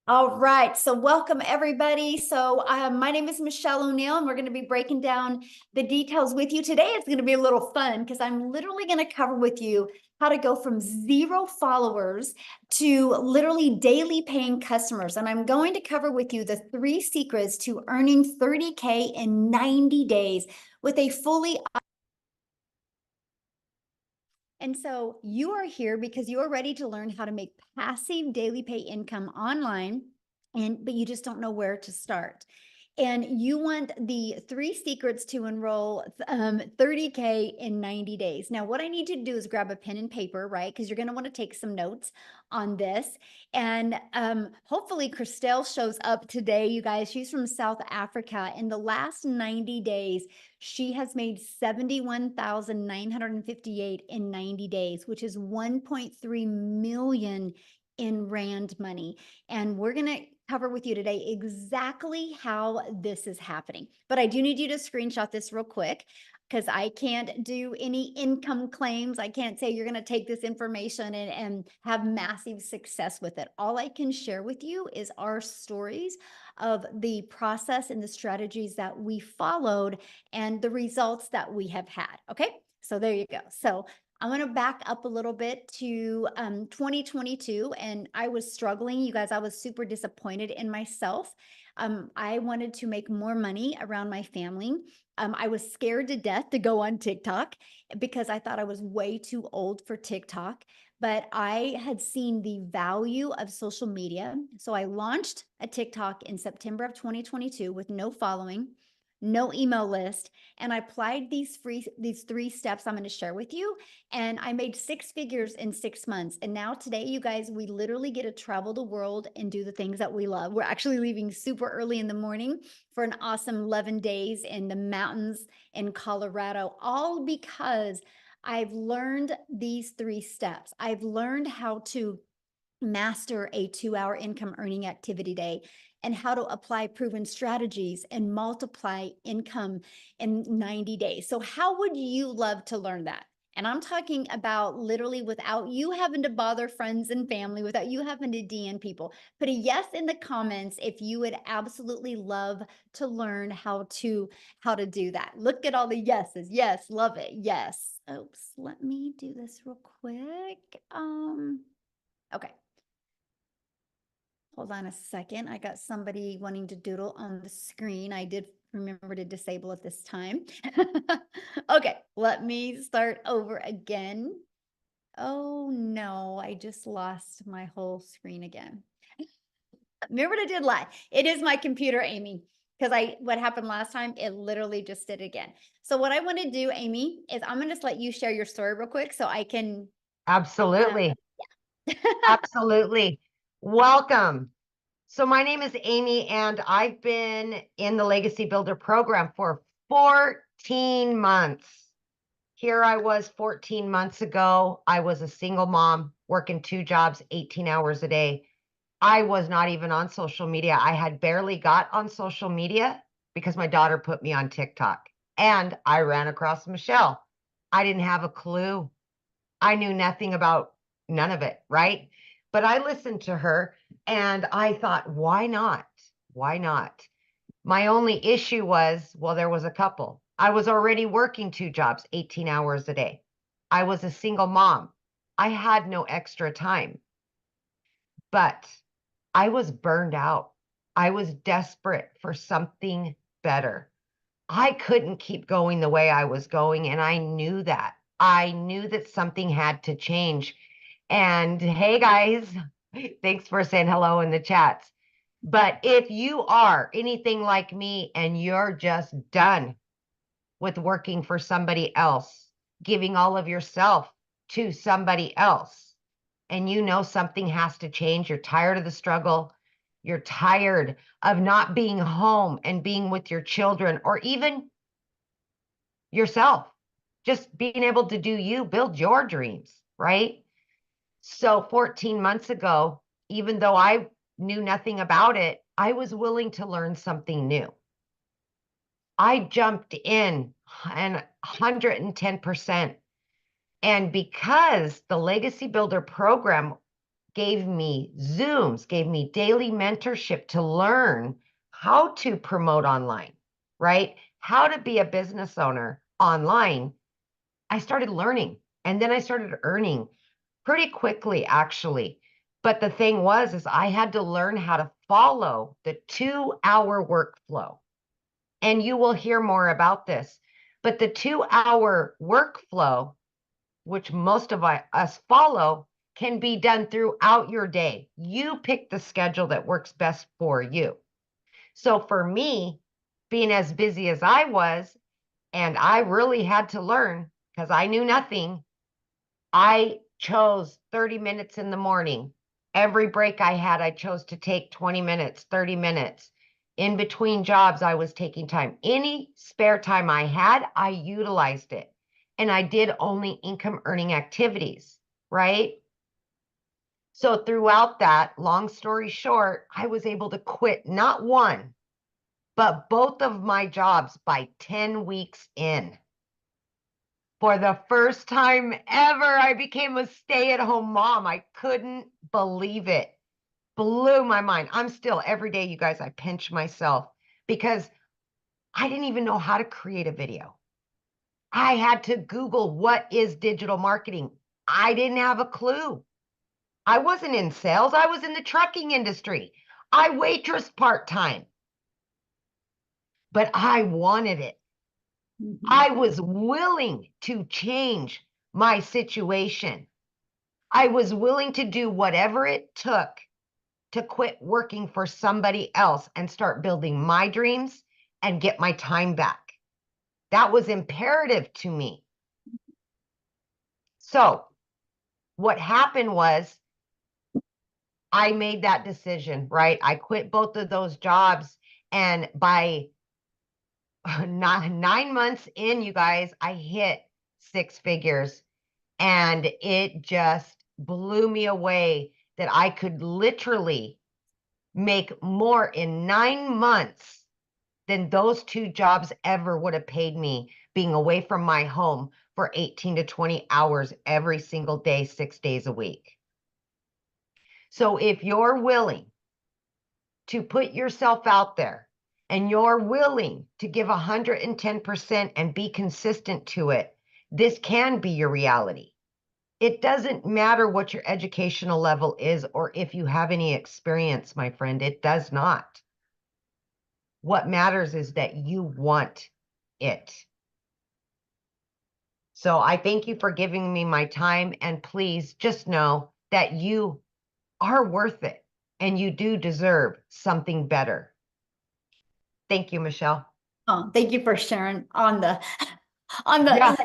All right, so welcome everybody. So my name is Michelle O'Neill, and we're going to be breaking down the details with you today. It's going to be a little fun because I'm literally going to cover with you how to go from 0 followers to literally daily paying customers. And I'm going to cover with you the 3 secrets to earning 30K in 90 days with a fully. And so you are here because you are ready to learn how to make passive daily pay income online, but you just don't know where to start. And you want the 3 secrets to enroll 30K in 90 days. Now, what I need you to do is grab a pen and paper, right? Because you're going to want to take some notes on this. And hopefully Christelle shows up today, you guys. She's from South Africa. In the last 90 days, she has made 71,958 in 90 days, which is 1.3 million in Rand money. And we're going to cover with you today exactly how this is happening. But I do need you to screenshot this real quick because I can't do any income claims. I can't say you're going to take this information and have massive success with it. All I can share with you is our stories of the process and the strategies that we followed and the results that we have had. Okay, so there you go. So I'm going to back up a little bit to 2022, and I was struggling. You guys, I was super disappointed in myself. I wanted to make more money around my family. I was scared to death to go on TikTok because I thought I was way too old for TikTok, but I had seen the value of social media. So I launched a TikTok in September of 2022 with no following, no email list, and I applied these 3 steps I'm going to share with you, and I made 6 figures in 6 months. And now today, you guys, we literally get to travel the world and do the things that we love. We're actually leaving super early in the morning for an awesome 11 days in the mountains in Colorado, all because I've learned these 3 steps. I've learned how to master a 2-hour income earning activity day and how to apply proven strategies and multiply income in 90 days. So how would you love to learn that? And I'm talking about literally without you having to bother friends and family, without you having to DM people. Put a yes in the comments if you would absolutely love to learn how to do that. Look at all the yeses. Yes, love it. Yes. Oops, let me do this real quick. Okay. Hold on a second. I got somebody wanting to doodle on the screen. I did remember to disable it this time. Okay, let me start over again. Oh no, I just lost my whole screen again. Remember what I did lie. It is my computer, Amy, because what happened last time, it literally just did it again. So what I want to do, Amy, is I'm going to just let you share your story real quick so I can. Absolutely. Yeah. Absolutely. Welcome. So my name is Amy, and I've been in the Legacy Builder program for 14 months. Here I was 14 months ago. I was a single mom working 2 jobs, 18 hours a day. I was not even on social media. I had barely got on social media because my daughter put me on TikTok, and I ran across Michelle. I didn't have a clue. I knew nothing about none of it, right? But I listened to her and I thought, why not? Why not? My only issue was, well, there was a couple. I was already working 2 jobs, 18 hours a day. I was a single mom. I had no extra time, but I was burned out. I was desperate for something better. I couldn't keep going the way I was going, and I knew that. I knew that something had to change. And hey, guys, thanks for saying hello in the chats. But if you are anything like me and you're just done with working for somebody else, giving all of yourself to somebody else, and you know something has to change, you're tired of the struggle, you're tired of not being home and being with your children or even yourself, just being able to do you, build your dreams, right? So 14 months ago, even though I knew nothing about it, I was willing to learn something new. I jumped in and 110%. And because the Legacy Builder program gave me Zooms, gave me daily mentorship to learn how to promote online, right? How to be a business owner online. I started learning, and then I started earning pretty quickly, actually. But the thing was, is I had to learn how to follow the 2-hour workflow. And you will hear more about this. But the 2-hour workflow, which most of us follow, can be done throughout your day. You pick the schedule that works best for you. So for me, being as busy as I was, and I really had to learn because I knew nothing, I chose 30 minutes in the morning. Every break I had, I chose to take 20 minutes, 30 minutes. In between jobs, I was taking time. Any spare time I had, I utilized it. And I did only income earning activities, right? So throughout that, long story short, I was able to quit not one, but both of my jobs by 10 weeks in. For the first time ever, I became a stay-at-home mom. I couldn't believe it. Blew my mind. I'm still, every day, you guys, I pinch myself because I didn't even know how to create a video. I had to Google what is digital marketing. I didn't have a clue. I wasn't in sales. I was in the trucking industry. I waitressed part-time, but I wanted it. I was willing to change my situation. I was willing to do whatever it took to quit working for somebody else and start building my dreams and get my time back. That was imperative to me. So what happened was I made that decision, right? I quit both of those jobs. And by 9 months in, you guys, I hit 6 figures. And it just blew me away that I could literally make more in 9 months than those 2 jobs ever would have paid me, being away from my home for 18 to 20 hours every single day, 6 days a week. So if you're willing to put yourself out there and you're willing to give 110% and be consistent to it, this can be your reality. It doesn't matter what your educational level is or if you have any experience, my friend. It does not. What matters is that you want it. So I thank you for giving me my time. And please just know that you are worth it and you do deserve something better. Thank you, Michelle. Oh, thank you for sharing on the Yeah.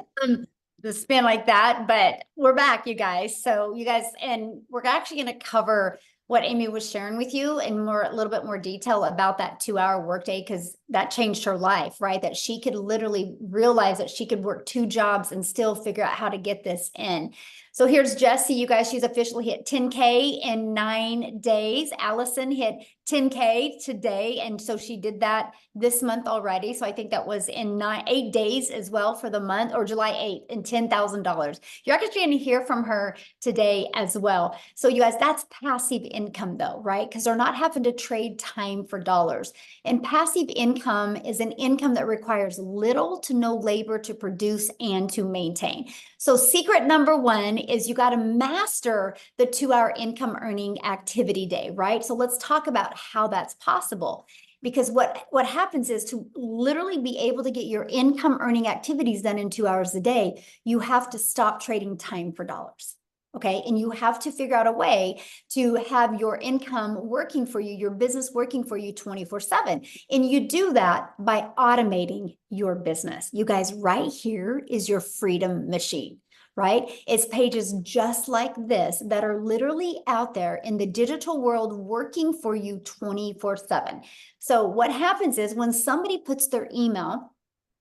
the spin like that. But we're back, you guys. So you guys, and we're actually going to cover what Amy was sharing with you in a little bit more detail about that 2-hour workday, because that changed her life, right? That she could literally realize that she could work 2 jobs and still figure out how to get this in. So here's Jessie, you guys, she's officially hit 10K in 9 days. Allison hit 10K today. And so she did that this month already. So I think that was in 8 days as well for the month, or July 8th, and $10,000. You're actually going to hear from her today as well. So you guys, that's passive income though, right? Because they're not having to trade time for dollars. And passive income is an income that requires little to no labor to produce and to maintain. So secret number 1 is you got to master the 2-hour income earning activity day, right? So let's talk about how that's possible. Because what happens is, to literally be able to get your income earning activities done in 2 hours a day, you have to stop trading time for dollars. Okay. And you have to figure out a way to have your income working for you, your business working for you 24/7. And you do that by automating your business. You guys, right here is your freedom machine, right? It's pages just like this that are literally out there in the digital world working for you 24/7. So what happens is, when somebody puts their email,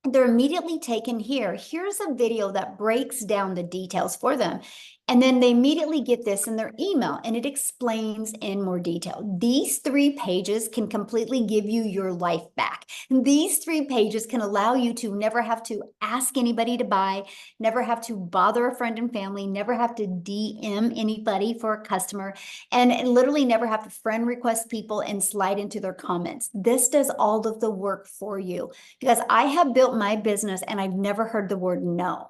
they're immediately taken here. Here's a video that breaks down the details for them. And then they immediately get this in their email, and it explains in more detail. These 3 pages can completely give you your life back. And these 3 pages can allow you to never have to ask anybody to buy, never have to bother a friend and family, never have to DM anybody for a customer, and literally never have to friend request people and slide into their comments. This does all of the work for you, because I have built my business and I've never heard the word no.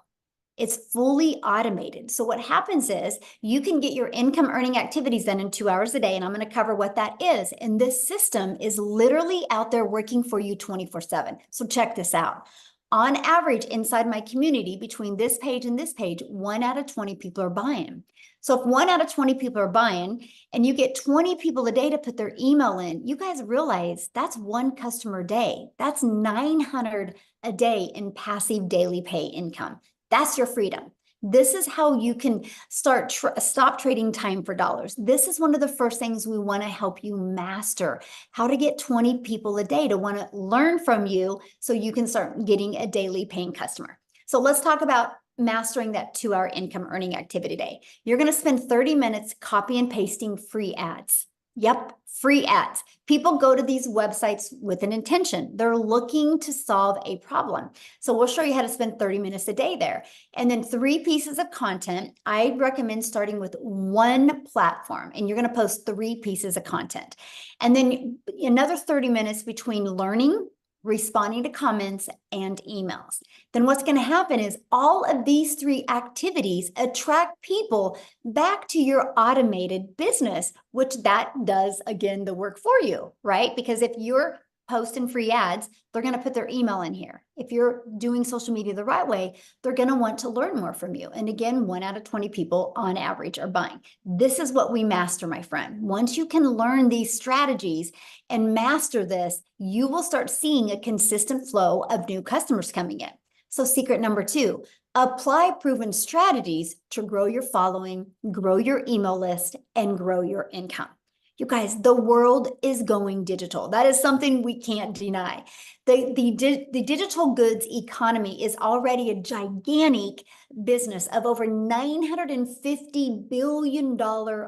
It's fully automated. So what happens is you can get your income earning activities done in 2 hours a day. And I'm going to cover what that is. And this system is literally out there working for you 24/7. So check this out. On average, inside my community, between this page and this page, 1 out of 20 people are buying. So if 1 out of 20 people are buying and you get 20 people a day to put their email in, you guys realize that's 1 customer a day. That's 900 a day in passive daily pay income. That's your freedom. This is how you can stop trading time for dollars. This is one of the first things we want to help you master, how to get 20 people a day to want to learn from you so you can start getting a daily paying customer. So let's talk about mastering that 2-hour income earning activity day. You're going to spend 30 minutes copy and pasting free ads. Yep, free ads. People go to these websites with an intention. They're looking to solve a problem. So we'll show you how to spend 30 minutes a day there. And then 3 pieces of content. I recommend starting with 1 platform, and you're going to post 3 pieces of content. And then another 30 minutes between learning, responding to comments, and emails. Then what's going to happen is all of these 3 activities attract people back to your automated business, which that does, again, the work for you, right? Because if you're posting free ads, they're going to put their email in here. If you're doing social media the right way, they're going to want to learn more from you. And again, 1 out of 20 people on average are buying. This is what we master, my friend. Once you can learn these strategies and master this, you will start seeing a consistent flow of new customers coming in. So secret number 2, apply proven strategies to grow your following, grow your email list, and grow your income. You guys, the world is going digital. That is something we can't deny. The digital goods economy is already a gigantic business of over $950 billion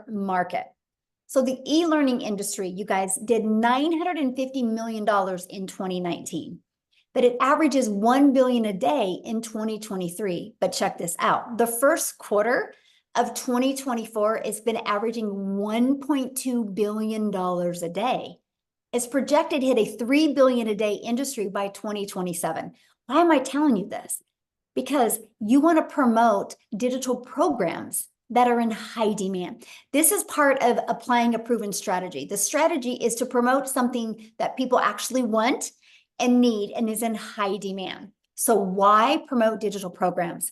market. So the e-learning industry, you guys, did $950 million in 2019. But it averages $1 billion a day in 2023. But check this out. The first quarter of 2024, it's been averaging $1.2 billion a day. It's projected to hit a $3 billion a day industry by 2027. Why am I telling you this? Because you want to promote digital programs that are in high demand. This is part of applying a proven strategy. The strategy is to promote something that people actually want and need and is in high demand. So why promote digital programs?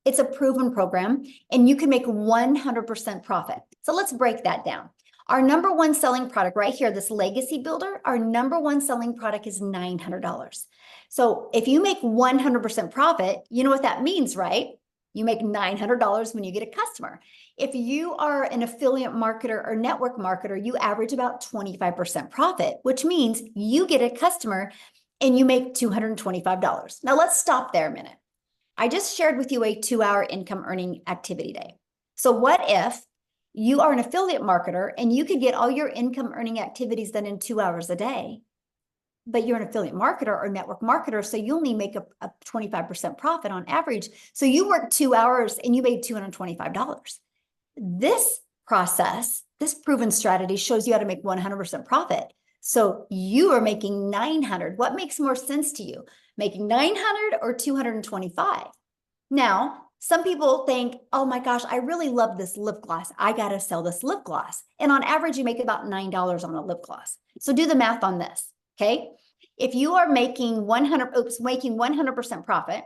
It's a proven program, and you can make 100% profit. So let's break that down. Our number 1 selling product right here, this Legacy Builder, our number 1 selling product is $900. So if you make 100% profit, you know what that means, right? You make $900 when you get a customer. If you are an affiliate marketer or network marketer, you average about 25% profit, which means you get a customer and you make $225. Now let's stop there a minute. I just shared with you a 2-hour income earning activity day. So what if you are an affiliate marketer and you could get all your income earning activities done in 2 hours a day, but you're an affiliate marketer or network marketer, so you only make a 25% profit on average. So you work 2 hours and you made $225. This process, this proven strategy shows you how to make 100% profit. So you are making 900. What makes more sense to you? Making 900 or 225? Now, some people think, oh my gosh, I really love this lip gloss. I got to sell this lip gloss. And on average, you make about $9 on a lip gloss. So do the math on this, okay? If you are making 100% profit,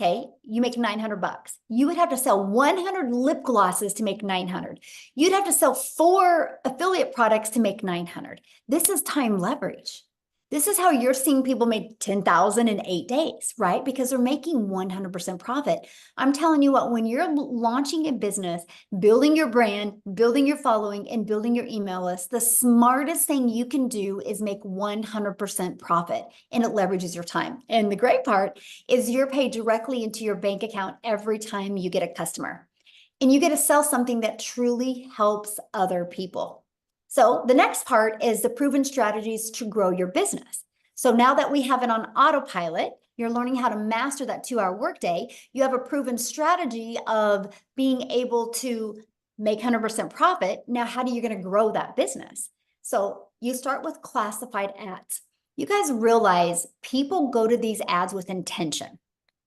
okay, you make $900. You would have to sell 100 lip glosses to make 900. You'd have to sell 4 affiliate products to make 900. This is time leverage. This is how you're seeing people make $10,000 in 8 days, right? Because they're making 100% profit. I'm telling you what, when you're launching a business, building your brand, building your following, and building your email list, the smartest thing you can do is make 100% profit, and it leverages your time. And the great part is you're paid directly into your bank account every time you get a customer. and you get to sell something that truly helps other people. So the next part is the proven strategies to grow your business. So now that we have it on autopilot, you're learning how to master that 2-hour workday. You have a proven strategy of being able to make 100% profit. Now, how are you going to grow that business? So you start with classified ads. You guys realize people go to these ads with intention,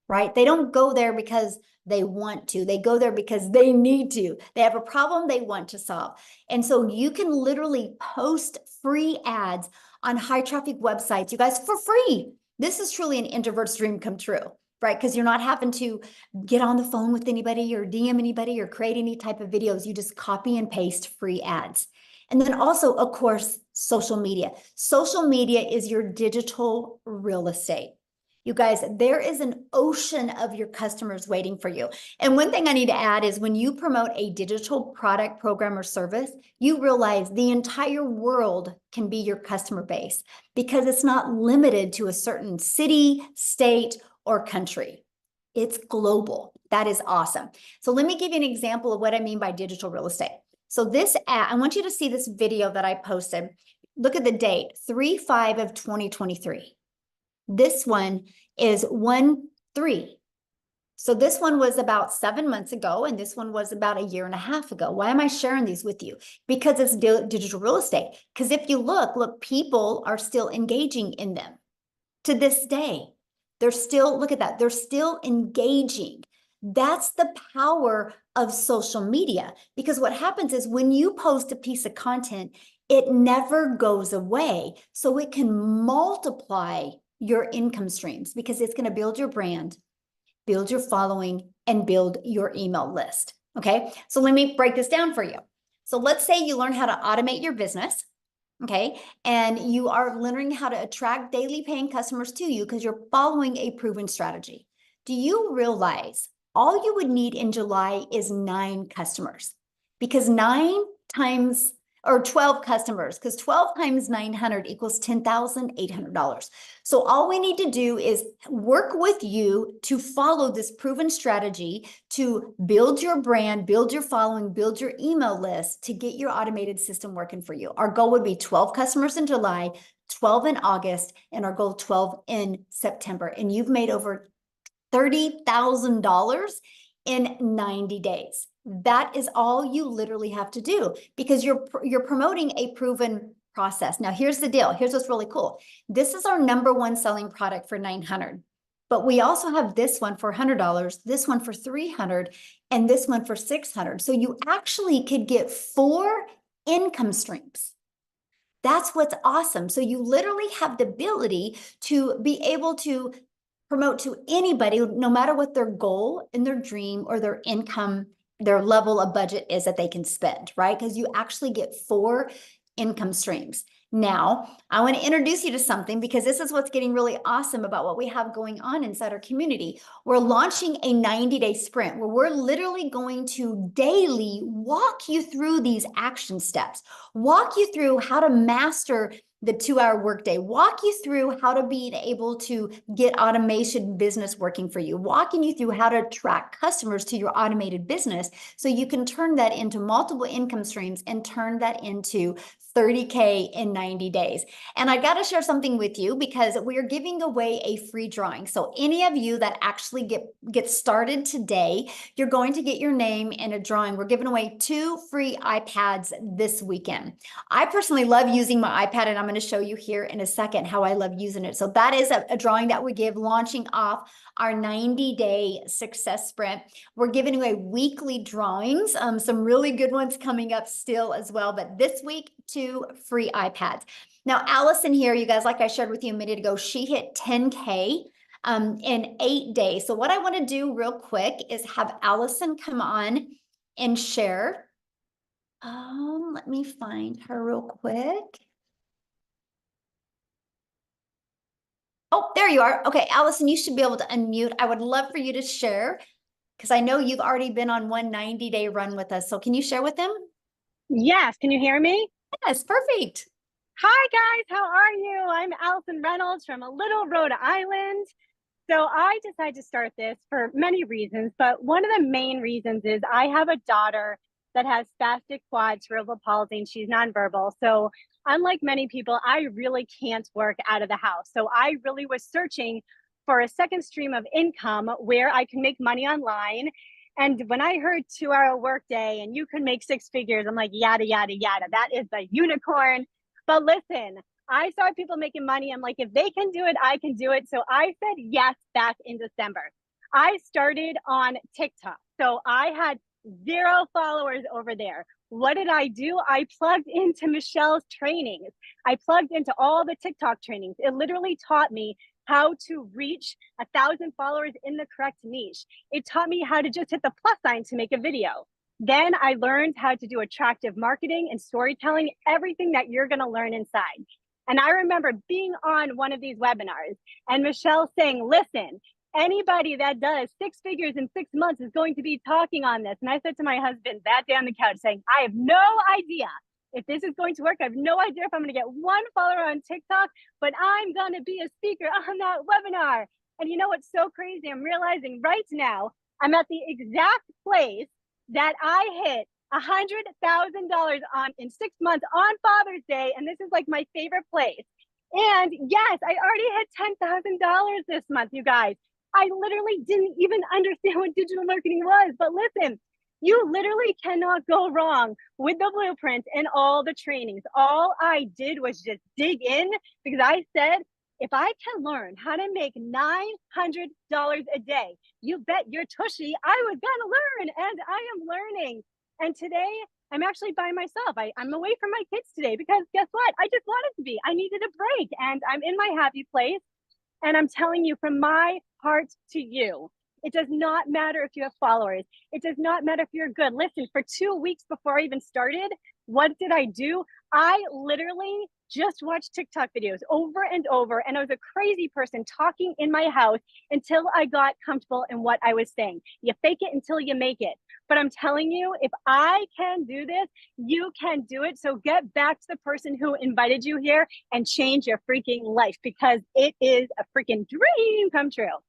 right? They don't go there because they want to. They go there because they need to. They have a problem they want to solve. And so you can literally post free ads on high traffic websites, you guys, for free. This is truly an introvert's dream come true, right? Because you're not having to get on the phone with anybody or DM anybody or create any type of videos. You just copy and paste free ads. And then also, of course, social media. Social media is your digital real estate. You guys, there is an ocean of your customers waiting for you. And one thing I need to add is when you promote a digital product, program, or service, you realize the entire world can be your customer base because it's not limited to a certain city, state, or country. It's global. That is awesome. So let me give you an example of what I mean by digital real estate. So this ad, I want you to see this video that I posted. Look at the date, 3/5 of 2023. This one is 1/3. So this one was about 7 months ago, and this one was about a year and a half ago. Why am I sharing these with you? Because it's digital real estate. Because if you look, people are still engaging in them to this day. They're still, look at that, they're still engaging. That's the power of social media. Because what happens is when you post a piece of content, it never goes away. So it can multiply your income streams because it's going to build your brand, build your following, and build your email list. Okay, so let me break this down for you. So let's say you learn how to automate your business, okay, and you are learning how to attract daily paying customers to you because you're following a proven strategy. Do you realize all you would need in July is 9 customers? Because 9 times or 12 customers, because 12 times 900 equals $10,800. So all we need to do is work with you to follow this proven strategy to build your brand, build your following, build your email list to get your automated system working for you. Our goal would be 12 customers in July, 12 in August, and our goal 12 in September. And you've made over $30,000 in 90 days. That is all you literally have to do because you're promoting a proven process. Now, here's the deal. Here's what's really cool. This is our #1 selling product for $900, but we also have this one for $100, this one for $300, and this one for $600. So you actually could get 4 income streams. That's what's awesome. So you literally have the ability to be able to promote to anybody, no matter what their goal and their dream or their income, their level of budget is that they can spend, right? Because you actually get 4 income streams. Now, I want to introduce you to something because this is what's getting really awesome about what we have going on inside our community. We're launching a 90-day sprint where we're literally going to daily walk you through these action steps, walk you through how to master the 2-hour workday, walk you through how to be able to get automation business working for you, walking you through how to attract customers to your automated business so you can turn that into multiple income streams and turn that into 30K in 90 days. And I got to share something with you because we are giving away a free drawing. So any of you that actually get started today, you're going to get your name in a drawing. We're giving away 2 free iPads this weekend. I personally love using my iPad, and I'm going to show you here in a second how I love using it. So that is a drawing that we give launching off our 90-day success sprint. We're giving away weekly drawings, some really good ones coming up still as well. But this week, 2 free iPads. Now, Allison here, you guys, like I shared with you a minute ago, she hit 10K in 8 days. So what I want to do real quick is have Allison come on and share. Let me find her real quick. Oh, there you are. Okay, Allison, you should be able to unmute. I would love for you to share because I know you've already been on one 90-day run with us. So can you share with them? Yes, can you hear me? Yes, perfect. Hi guys, how are you? I'm Allison Reynolds from a little Rhode Island. So I decided to start this for many reasons, but one of the main reasons is I have a daughter that has spastic quad cerebral palsy and she's nonverbal. So unlike many people, I really can't work out of the house. So I really was searching for a second stream of income where I can make money online. And when I heard 2-hour workday and you can make six figures, I'm like, yada, yada, yada. That is the unicorn. But listen, I saw people making money. I'm like, if they can do it, I can do it. So I said yes back in December. I started on TikTok. So I had 0 followers over there. What did I do? I plugged into Michelle's trainings. I plugged into all the TikTok trainings. It literally taught me how to reach 1,000 followers in the correct niche. It taught me how to just hit the plus sign to make a video. Then I learned how to do attractive marketing and storytelling, everything that you're going to learn inside. And I remember being on one of these webinars and Michelle saying, listen, anybody that does 6 figures in 6 months is going to be talking on this. And I said to my husband that day on the couch saying, I have no idea if this is going to work. I have no idea if I'm going to get 1 follower on TikTok, but I'm going to be a speaker on that webinar. And you know what's so crazy? I'm realizing right now I'm at the exact place that I hit $100,000 on in 6 months on Father's Day. And this is like my favorite place. And yes, I already hit $10,000 this month, you guys. I literally didn't even understand what digital marketing was. But listen, you literally cannot go wrong with the blueprint and all the trainings. All I did was just dig in because I said, if I can learn how to make $900 a day, you bet your tushy I was gonna learn, and I am learning. And today I'm actually by myself. I'm away from my kids today because guess what? I just wanted to be. I needed a break and I'm in my happy place. And I'm telling you from my heart to you, it does not matter if you have followers. It does not matter if you're good. Listen, for 2 weeks before I even started, what did I do? I literally just watched TikTok videos over and over. And I was a crazy person talking in my house until I got comfortable in what I was saying. You fake it until you make it. But I'm telling you, if I can do this, you can do it. So get back to the person who invited you here and change your freaking life because it is a freaking dream come true.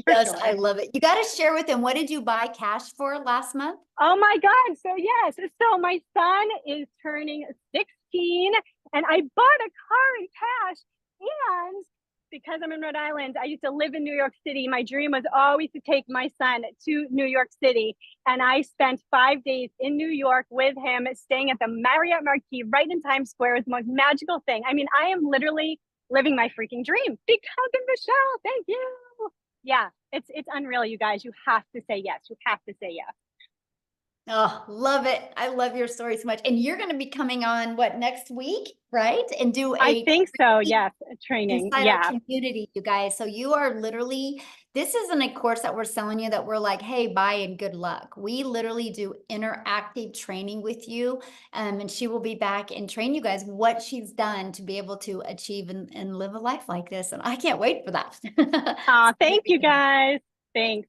Yes, sure. I love it. You got to share with them. What did you buy cash for last month? Oh my God. So yes. So my son is turning 16 and I bought a car in cash. And because I'm in Rhode Island, I used to live in New York City. My dream was always to take my son to New York City. And I spent 5 days in New York with him, staying at the Marriott Marquis right in Times Square. It was the most magical thing. I mean, I am literally living my freaking dream because of Michelle. Thank you. Yeah, it's unreal, you guys. You have to say yes. You have to say yes. Oh, love it. I love your story so much. And you're going to be coming on what next week, right? And do I think so. Yes, training. inside Yeah. our community, you guys. So you are literally, this isn't a course that we're selling you that we're like, hey, buy and good luck. We literally do interactive training with you. And she will be back and train you guys what she's done to be able to achieve and live a life like this. And I can't wait for that. Thank you guys. Thanks.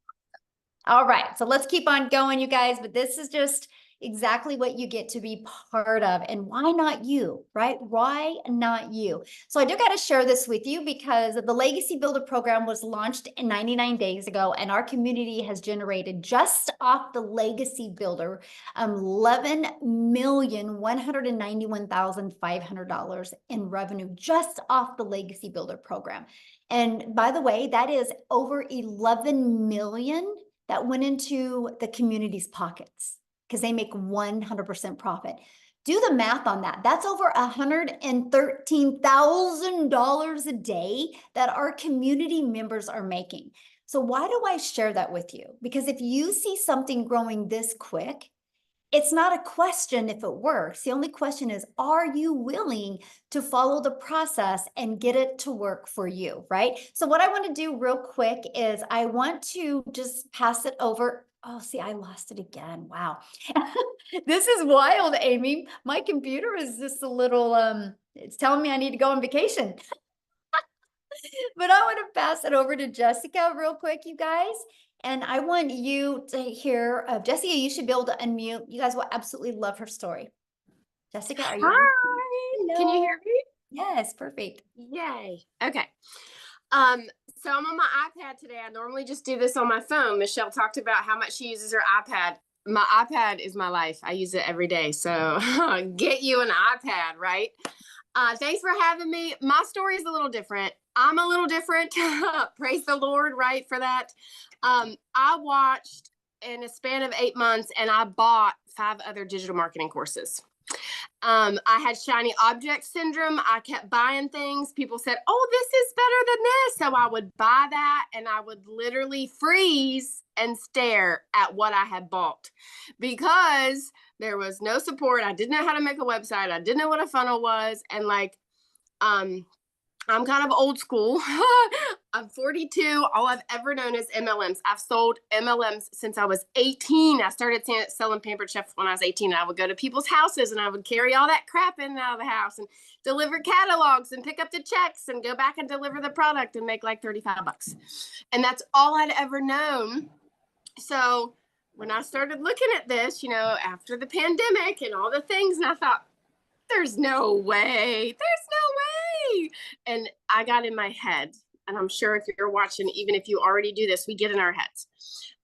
All right, so let's keep on going, you guys, but this is just exactly what you get to be part of. And why not you, right? Why not you? So I do got to share this with you because the Legacy Builder program was launched 99 days ago, and our community has generated just off the Legacy Builder $11,191,500 in revenue just off the Legacy Builder program. And by the way, that is over 11 million that went into the community's pockets because they make 100% profit. Do the math on that. That's over $113,000 a day that our community members are making. So why do I share that with you? Because if you see something growing this quick, it's not a question if it works. The only question is, are you willing to follow the process and get it to work for you, right? So what I want to do real quick is I want to just pass it over. Oh, see, I lost it again. Wow. This is wild, Amy. My computer is just a little, it's telling me I need to go on vacation. But I want to pass it over to Jessica real quick, you guys. And I want you to hear, Jessica, you should be able to unmute. You guys will absolutely love her story. Jessica, are you? Hi. Can you hear me? Yes, perfect. Yay. Okay. So I'm on my iPad today. I normally just do this on my phone. Michelle talked about how much she uses her iPad. My iPad is my life. I use it every day. So get you an iPad, right? Thanks for having me. My story is a little different. I'm a little different. Praise the Lord, right, for that. I watched in a span of 8 months and I bought 5 other digital marketing courses. I had shiny object syndrome. I kept buying things. People said, "Oh, this is better than this." So I would buy that and I would literally freeze and stare at what I had bought because there was no support. I didn't know how to make a website. I didn't know what a funnel was. And I'm kind of old school. I'm 42. All I've ever known is MLMs. I've sold MLMs since I was 18. I started selling Pampered Chef when I was 18. I would go to people's houses and I would carry all that crap in and out of the house and deliver catalogs and pick up the checks and go back and deliver the product and make like $35. And that's all I'd ever known. So when I started looking at this, after the pandemic and all the things, and I thought, there's no way. And I got in my head, and I'm sure if you're watching, even if you already do this, we get in our heads.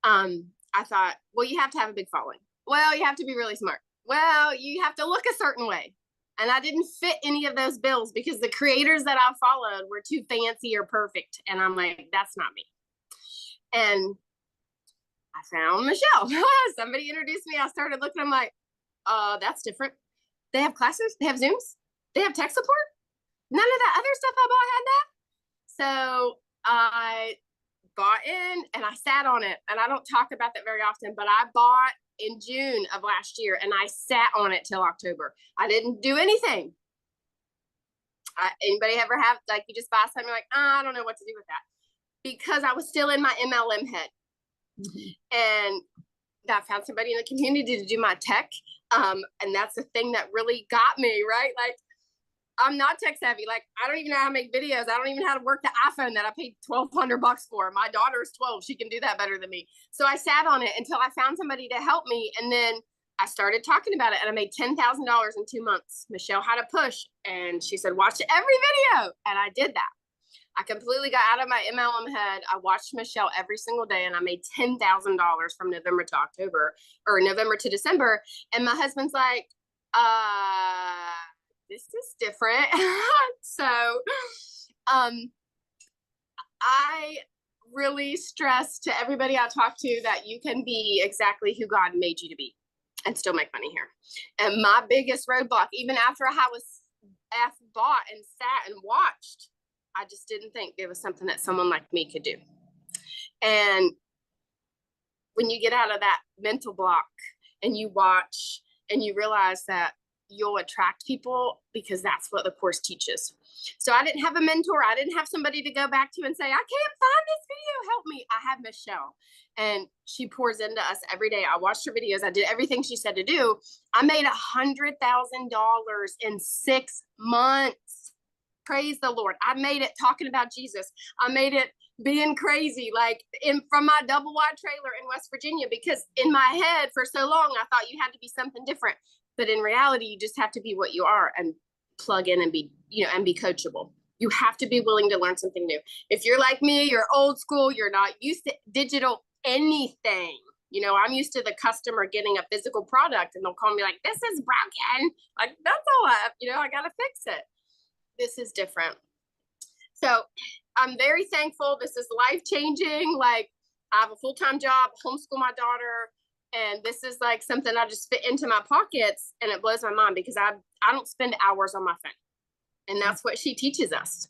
I thought, well, you have to have a big following. Well, you have to be really smart. Well, you have to look a certain way. And I didn't fit any of those bills because the creators that I followed were too fancy or perfect. And I'm like, that's not me. And I found Michelle. Somebody introduced me. I started looking. I'm like, that's different. They have classes. They have Zooms. They have tech support. None of that other stuff I bought had that. So I bought in and I sat on it. And I don't talk about that very often, but I bought in June of last year and I sat on it till October. I didn't do anything. Anybody ever have, like, you just buy something, you're like, I don't know what to do with that. Because I was still in my MLM head. And I found somebody in the community to do my tech. And that's the thing that really got me, right? Like, I'm not tech savvy. Like, I don't even know how to make videos. I don't even know how to work the iPhone that I paid $1,200 for. My daughter is 12. She can do that better than me. So I sat on it until I found somebody to help me. And then I started talking about it and I made $10,000 in 2 months. Michelle had a push and she said, watch every video. And I did that. I completely got out of my MLM head. I watched Michelle every single day and I made $10,000 from November to October or November to December. And my husband's like, this is different. So, I really stress to everybody I talk to that you can be exactly who God made you to be and still make money here. And my biggest roadblock, even after I was bought and sat and watched, I just didn't think there was something that someone like me could do. And when you get out of that mental block and you watch and you realize that you'll attract people because that's what the course teaches. So I didn't have a mentor. I didn't have somebody to go back to and say, I can't find this video. Help me. I have Michelle and she pours into us every day. I watched her videos. I did everything she said to do. I made $100,000 in 6 months. Praise the Lord. I made it talking about Jesus. I made it being crazy, like from my double wide trailer in West Virginia, because in my head for so long, I thought you had to be something different. But in reality, you just have to be what you are and plug in and be, and be coachable. You have to be willing to learn something new. If you're like me, you're old school, you're not used to digital anything. I'm used to the customer getting a physical product and they'll call me like, this is broken. Like, that's all I got to fix it. This is different. So I'm very thankful. This is life-changing. Like, I have a full-time job, homeschool my daughter. And this is like something I just fit into my pockets and it blows my mind because I don't spend hours on my phone. And that's what she teaches us.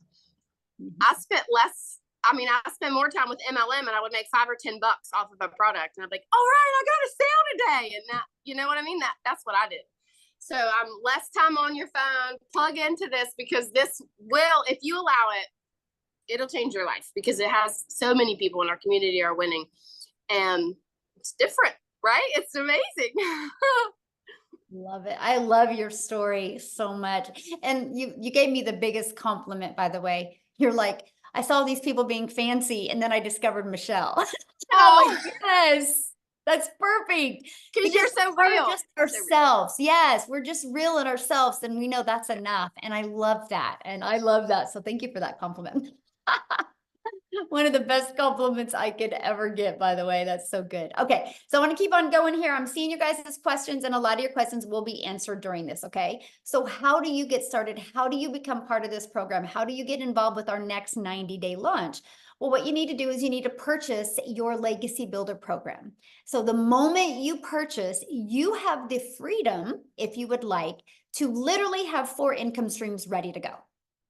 I spent I spend more time with MLM and I would make $5 or $10 off of a product. And I'm like, all right, I got a sale today. And that, you know what I mean? That's what I did. So I'm less time on your phone, plug into this because this will, if you allow it, it'll change your life because it has so many people in our community are winning and it's different. Right? It's amazing. Love it. I love your story so much. And you gave me the biggest compliment, by the way. You're like, I saw these people being fancy and then I discovered Michelle. And I'm like, yes, that's perfect. Because you're so we're real. just ourselves. Yes, we're just real in ourselves and we know that's enough. And I love that. So thank you for that compliment. One of the best compliments I could ever get, by the way. That's so good. Okay, so I want to keep on going here. I'm seeing you guys' questions, and a lot of your questions will be answered during this, okay? So how do you get started? How do you become part of this program? How do you get involved with our next 90-day launch? Well, what you need to do is you need to purchase your Legacy Builder program. So the moment you purchase, you have the freedom, if you would like, to literally have 4 income streams ready to go.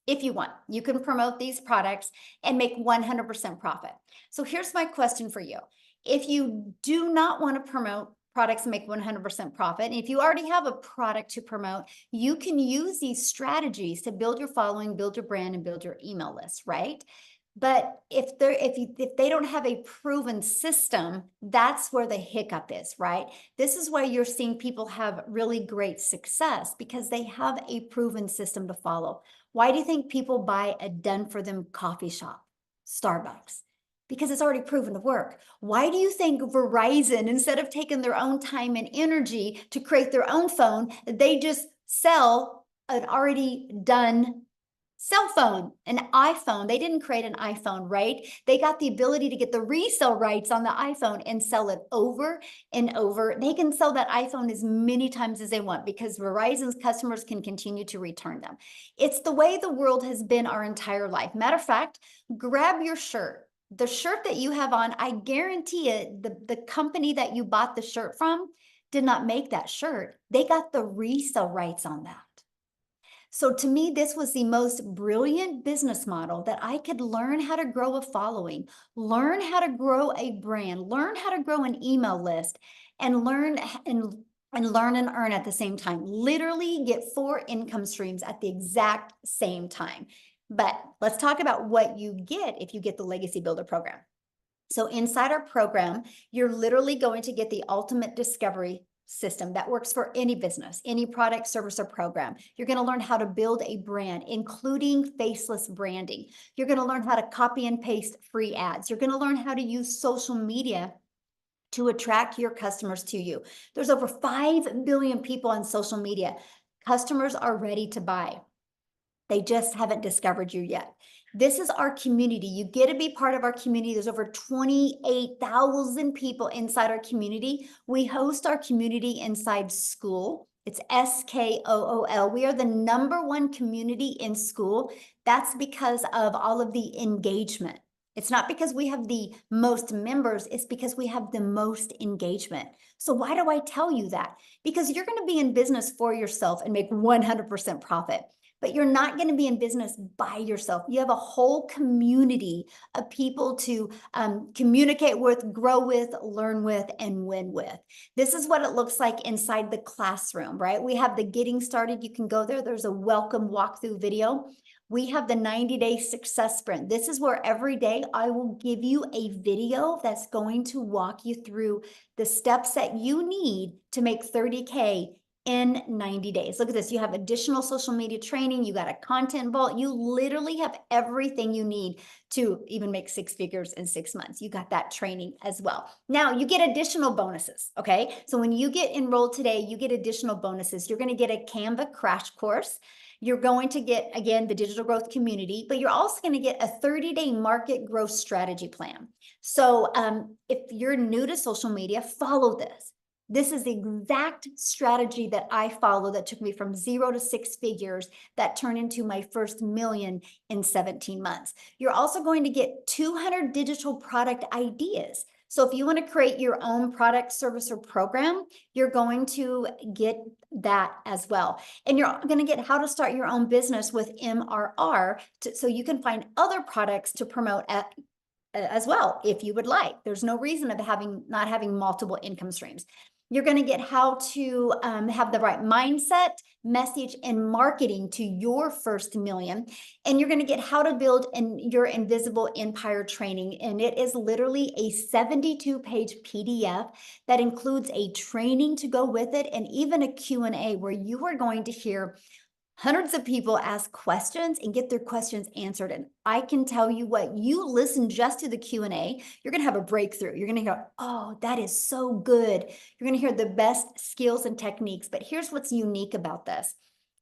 If you want, you can promote these products and make 100% profit. So here's my question for you. If you do not want to promote products and make 100% profit, and if you already have a product to promote, you can use these strategies to build your following, build your brand, and build your email list, right? But if they don't have a proven system, that's where the hiccup is, right? This is why you're seeing people have really great success, because they have a proven system to follow. Why do you think people buy a done for them coffee shop, Starbucks? Because it's already proven to work. Why do you think Verizon, instead of taking their own time and energy to create their own phone, they just sell an already done cell phone, an iPhone? They didn't create an iPhone, right? They got the ability to get the resale rights on the iPhone and sell it over and over. They can sell that iPhone as many times as they want because Verizon's customers can continue to return them. It's the way the world has been our entire life. Matter of fact, grab your shirt. The shirt that you have on, I guarantee it, the company that you bought the shirt from did not make that shirt. They got the resale rights on that. So to me, this was the most brilliant business model that I could learn how to grow a following, learn how to grow a brand, learn how to grow an email list, and learn and earn at the same time. Literally get 4 income streams at the exact same time. But let's talk about what you get if you get the Legacy Builder program. So inside our program, you're literally going to get the ultimate discovery system that works for any business, any product, service, or program. You're going to learn how to build a brand, including faceless branding. You're going to learn how to copy and paste free ads. You're going to learn how to use social media to attract your customers to you. There's over 5 billion people on social media. Customers are ready to buy. They just haven't discovered you yet. This is our community. You get to be part of our community. There's over 28,000 people inside our community. We host our community inside Skool. It's SKOOL. We are the #1 community in Skool. That's because of all of the engagement. It's not because we have the most members, it's because we have the most engagement. So why do I tell you that? Because you're going to be in business for yourself and make 100% profit. But you're not going to be in business by yourself. You have a whole community of people to communicate with, grow with, learn with, and win with. This is what it looks like inside the classroom, right? We have the getting started. You can go there. There's a welcome walkthrough video. We have the 90-day success sprint. This is where every day I will give you a video that's going to walk you through the steps that you need to make 30K in 90 days. Look at this. You have additional social media training. You got a content vault. You literally have everything you need to even make 6 figures in 6 months. You got that training as well. Now you get additional bonuses. Okay. So when you get enrolled today, you get additional bonuses. You're going to get a Canva crash course. You're going to get, again, the digital growth community, but you're also going to get a 30-day market growth strategy plan. So if you're new to social media, follow this. This is the exact strategy that I follow that took me from 0 to 6 figures that turned into my first million in 17 months. You're also going to get 200 digital product ideas. So if you want to create your own product, service, or program, you're going to get that as well. And you're going to get how to start your own business with MRR so you can find other products to promote as well, if you would like. There's no reason of not having multiple income streams. You're going to get how to have the right mindset, message, and marketing to your first million. And you're going to get how to build your invisible empire training. And it is literally a 72-page PDF that includes a training to go with it and even a Q&A where you are going to hear hundreds of people ask questions and get their questions answered. And I can tell you what, you listen just to the Q&A, you're going to have a breakthrough. You're going to hear, oh, that is so good. You're going to hear the best skills and techniques. But here's what's unique about this.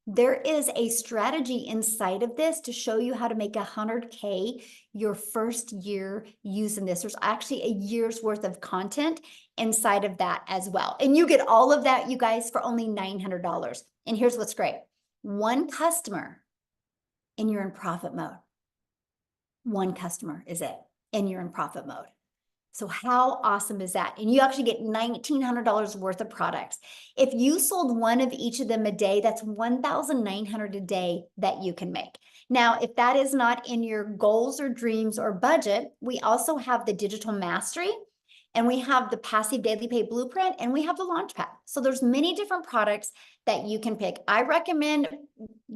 There is a strategy inside of this to show you how to make 100K your first year using this. There's actually a year's worth of content inside of that as well. And you get all of that, you guys, for only $900. And here's what's great. One customer and you're in profit mode. One customer is it, and you're in profit mode. So how awesome is that? And you actually get $1,900 worth of products. If you sold one of each of them a day, that's $1,900 a day that you can make. Now, if that is not in your goals or dreams or budget, we also have the digital mastery, and we have the passive daily pay blueprint, and we have the launchpad. So there's many different products that you can pick. I recommend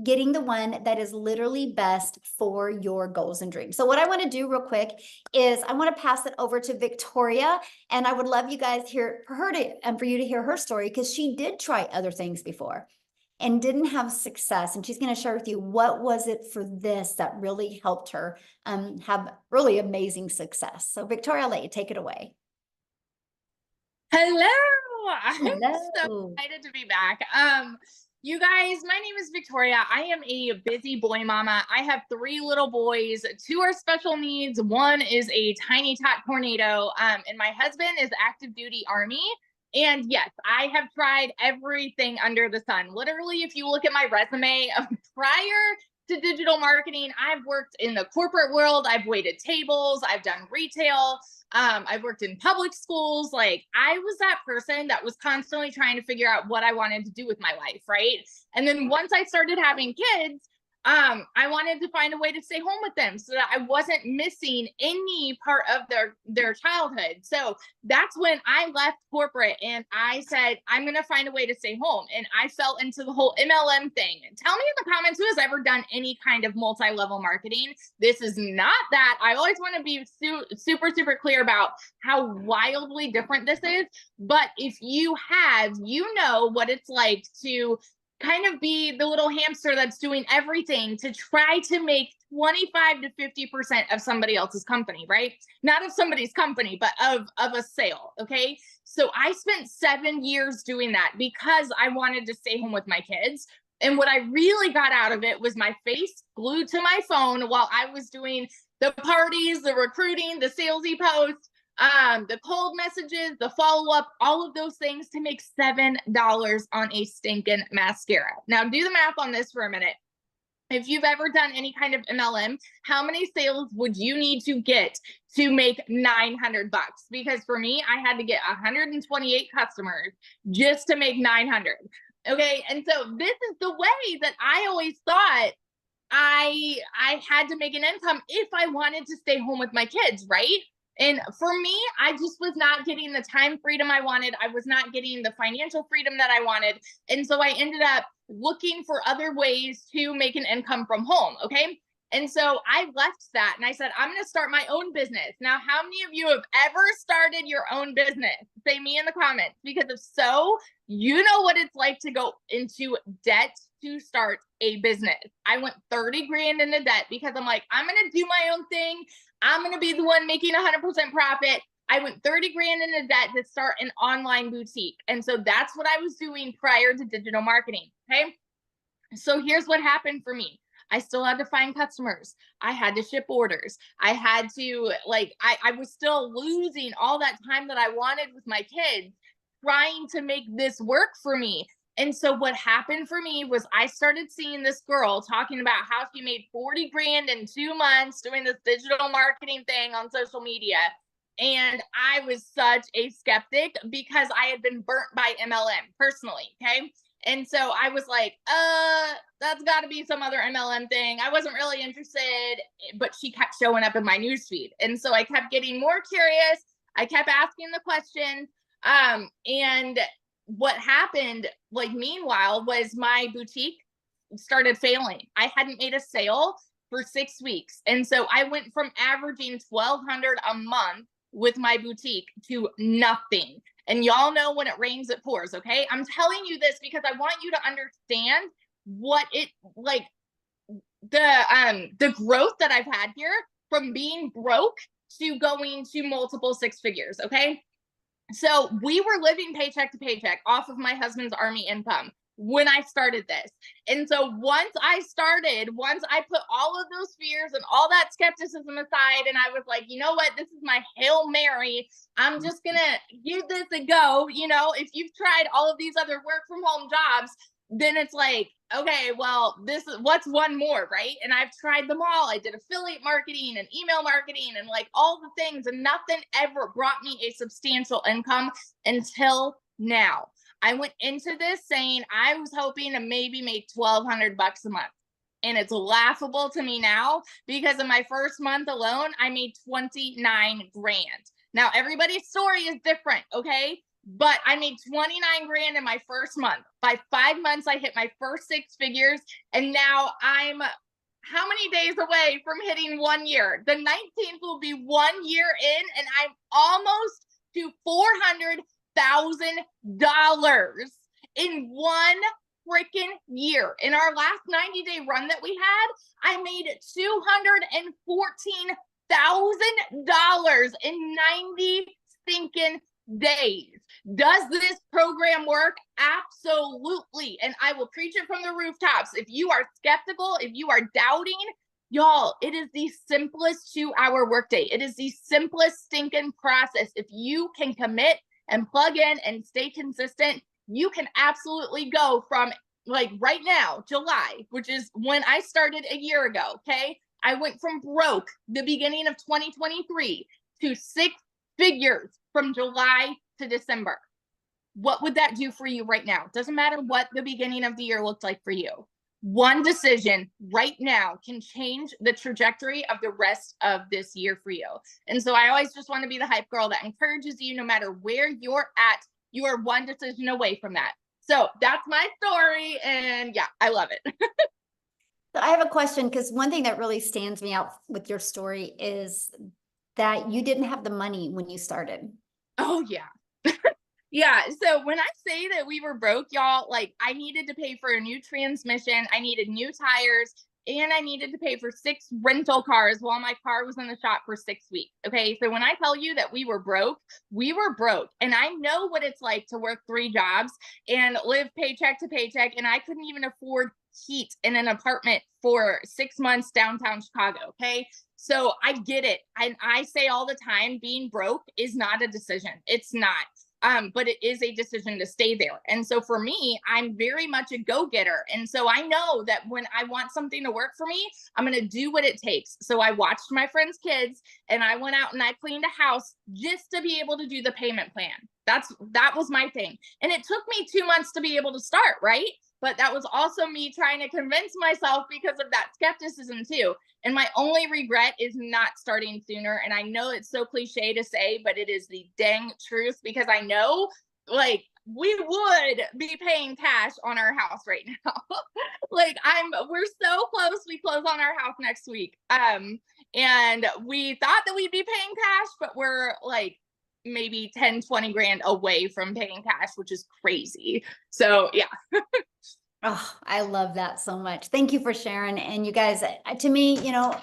getting the one that is literally best for your goals and dreams. So what I want to do real quick is I want to pass it over to Victoria, and I would love you guys for you to hear her story, because she did try other things before and didn't have success. And she's going to share with you what was it for this that really helped her have really amazing success. So Victoria, I'll let you take it away. Hello. I'm so Hello. excited to be back. You guys, my name is Victoria. I am a busy boy mama. I have 3 little boys. 2 are special needs. 1 is a tiny tot tornado. And my husband is active duty Army. And yes, I have tried everything under the sun. Literally, if you look at my resume prior to digital marketing, I've worked in the corporate world. I've waited tables. I've done retail. I've worked in public schools. Like, I was that person that was constantly trying to figure out what I wanted to do with my life, right? And then once I started having kids, I wanted to find a way to stay home with them so that I wasn't missing any part of their childhood. So that's when I left corporate and I said, I'm going to find a way to stay home. And I fell into the whole MLM thing. And tell me in the comments, who has ever done any kind of multi-level marketing? This is not that. I always want to be super, super clear about how wildly different this is. But if you have, you know what it's like to kind of be the little hamster that's doing everything to try to make 25 to 50% of somebody else's company, right? Not of somebody's company, but of a sale. Okay. So I spent 7 years doing that because I wanted to stay home with my kids. And what I really got out of it was my face glued to my phone while I was doing the parties, the recruiting, the salesy posts, the cold messages, the follow-up, all of those things to make $7 on a stinking mascara. Now do the math on this for a minute. If you've ever done any kind of MLM, how many sales would you need to get to make $900? Because for me, I had to get 128 customers just to make 900. Okay. And so this is the way that I always thought I had to make an income if I wanted to stay home with my kids, right? And for me, I just was not getting the time freedom I wanted. I was not getting the financial freedom that I wanted. And so I ended up looking for other ways to make an income from home. Okay. And so I left that and I said, I'm going to start my own business. Now, how many of you have ever started your own business? Say me in the comments, because if so, you know what it's like to go into debt to start a business. I went 30 grand into debt because I'm like, I'm going to do my own thing. I'm going to be the one making 100% profit. I went 30 grand into debt to start an online boutique. And so that's what I was doing prior to digital marketing. Okay. So here's what happened for me. I still had to find customers. I had to ship orders. I had to I was still losing all that time that I wanted with my kids trying to make this work for me. And so what happened for me was I started seeing this girl talking about how she made 40 grand in 2 months doing this digital marketing thing on social media. And I was such a skeptic because I had been burnt by MLM personally. Okay. And so I was like, that's got to be some other MLM thing. I wasn't really interested, but she kept showing up in my newsfeed. And so I kept getting more curious. I kept asking the questions. And what happened, meanwhile, was my boutique started failing. I hadn't made a sale for 6 weeks. And so I went from averaging $1,200 a month with my boutique to nothing. And y'all know when it rains, it pours. Okay. I'm telling you this because I want you to understand what it the growth that I've had here from being broke to going to multiple 6 figures. Okay. So we were living paycheck to paycheck off of my husband's Army income. when I started this. And so once I put all of those fears and all that skepticism aside, and I was like, you know what, this is my Hail Mary. I'm just gonna give this a go. You know, if you've tried all of these other work from home jobs, then it's like, okay, well, this is what's one more, right? And I've tried them all. I did affiliate marketing and email marketing and like all the things, and nothing ever brought me a substantial income until now. I went into this saying I was hoping to maybe make $1,200 a month. And it's laughable to me now because in my first month alone, I made 29 grand. Now, everybody's story is different, okay? But I made 29 grand in my first month. By 5 months, I hit my first 6 figures. And now I'm how many days away from hitting 1 year? The 19th will be 1 year in, and I'm almost to $400,000 in 1 freaking year. In our last 90-day run that we had, I made $214,000 in 90 stinking days. Does this program work? Absolutely. And I will preach it from the rooftops. If you are skeptical, if you are doubting, y'all, it is the simplest 2-hour workday. It is the simplest stinking process. If you can commit and plug in and stay consistent, you can absolutely go from, like, right now, July, which is when I started a year ago, okay? I went from broke the beginning of 2023 to 6 figures from July to December. What would that do for you right now? Doesn't matter what the beginning of the year looked like for you. One decision right now can change the trajectory of the rest of this year for you. And so I always just want to be the hype girl that encourages you, no matter where you're at, you are one decision away from that. So that's my story. And yeah, I love it. So I have a question, because one thing that really stands me out with your story is that you didn't have the money when you started. Oh, yeah. Yeah. So when I say that we were broke, y'all, like, I needed to pay for a new transmission, I needed new tires, and I needed to pay for 6 rental cars while my car was in the shop for 6 weeks. Okay. So when I tell you that we were broke, we were broke. And I know what it's like to work 3 jobs and live paycheck to paycheck. And I couldn't even afford heat in an apartment for 6 months downtown Chicago. Okay. So I get it. And I say all the time, being broke is not a decision. It's not. But it is a decision to stay there. And so for me, I'm very much a go-getter. And so I know that when I want something to work for me, I'm going to do what it takes. So I watched my friends' kids and I went out and I cleaned a house just to be able to do the payment plan. That was my thing. And it took me 2 months to be able to start, right? But that was also me trying to convince myself because of that skepticism too. And my only regret is not starting sooner. And I know it's so cliche to say, but it is the dang truth, because I know, like, we would be paying cash on our house right now. Like, we're so close. We close on our house next week. And we thought that we'd be paying cash, but we're like maybe 10, 20 grand away from paying cash, which is crazy. So yeah. Oh, I love that so much. Thank you for sharing. And you guys, to me, you know,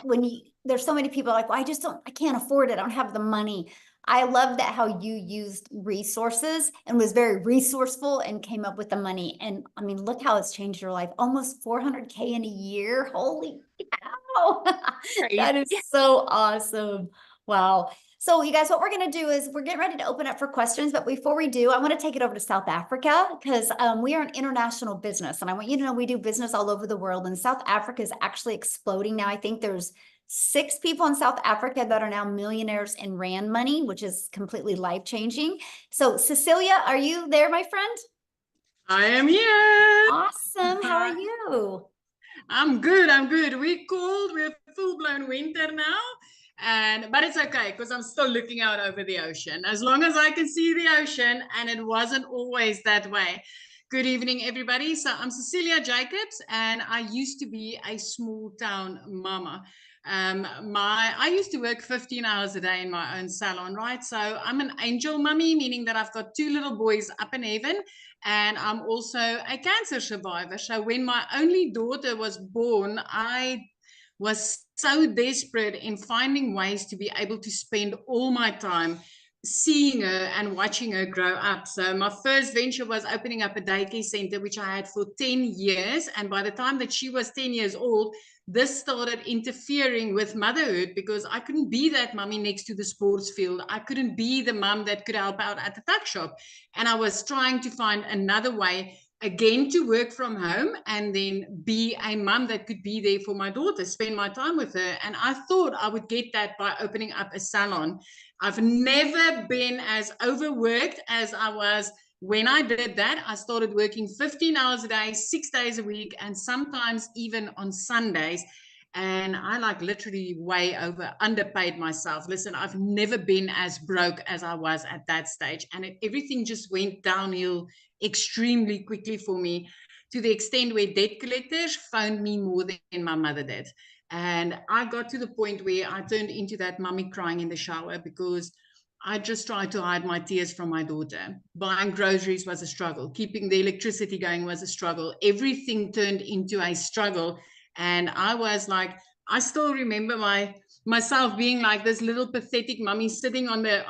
there's so many people like, well, I can't afford it. I don't have the money. I love that how you used resources and was very resourceful and came up with the money. And I mean, look how it's changed your life. Almost 400K in a year. Holy cow. That is so awesome. Wow. So you guys, what we're going to do is we're getting ready to open up for questions. But before we do, I want to take it over to South Africa, because we are an international business. And I want you to know we do business all over the world. And South Africa is actually exploding now. I think there's 6 people in South Africa that are now millionaires in Rand money, which is completely life-changing. So Cecilia, are you there, my friend? I am here. Awesome. How are you? I'm good. We're cold. We're full-blown winter now. But it's okay, because I'm still looking out over the ocean. As long as I can see the ocean, and it wasn't always that way. Good evening, everybody. So I'm Cecilia Jacobs, and I used to be a small town mama. I used to work 15 hours a day in my own salon, right? So I'm an angel mummy, meaning that I've got 2 little boys up in heaven, and I'm also a cancer survivor. So when my only daughter was born, I was so desperate in finding ways to be able to spend all my time seeing her and watching her grow up. So my first venture was opening up a daycare center, which I had for 10 years. And by the time that she was 10 years old, this started interfering with motherhood because I couldn't be that mummy next to the sports field. I couldn't be the mum that could help out at the tuck shop. And I was trying to find another way again to work from home and then be a mum that could be there for my daughter, spend my time with her. And I thought I would get that by opening up a salon. I've never been as overworked as I was when I did that. I started working 15 hours a day, 6 days a week, and sometimes even on Sundays. And I like literally way underpaid myself. Listen, I've never been as broke as I was at that stage. And everything just went downhill extremely quickly for me, to the extent where debt collectors phoned me more than my mother did. And I got to the point where I turned into that mummy crying in the shower because I just tried to hide my tears from my daughter. Buying groceries was a struggle. Keeping the electricity going was a struggle. Everything turned into a struggle. And I was like, I still remember myself being like this little pathetic mummy sitting on the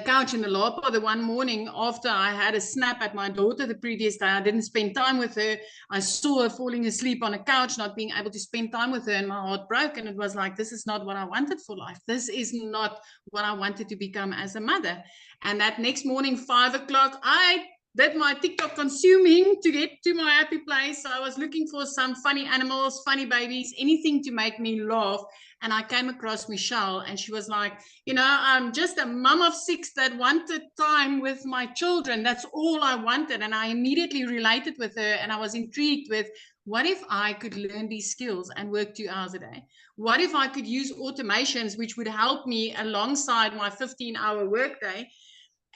couch in the lapa the one morning after I had a snap at my daughter the previous day. I didn't spend time with her. I saw her falling asleep on a couch, not being able to spend time with her, and my heart broke. And it was like, this is not what I wanted for life. This is not what I wanted to become as a mother. And that next morning, 5 o'clock, I did my TikTok consuming to get to my happy place. So I was looking for some funny animals, funny babies, anything to make me laugh. And I came across Michelle, and she was like, I'm just a mom of 6 that wanted time with my children. That's all I wanted. And I immediately related with her, and I was intrigued with, what if I could learn these skills and work 2 hours a day? What if I could use automations which would help me alongside my 15-hour workday?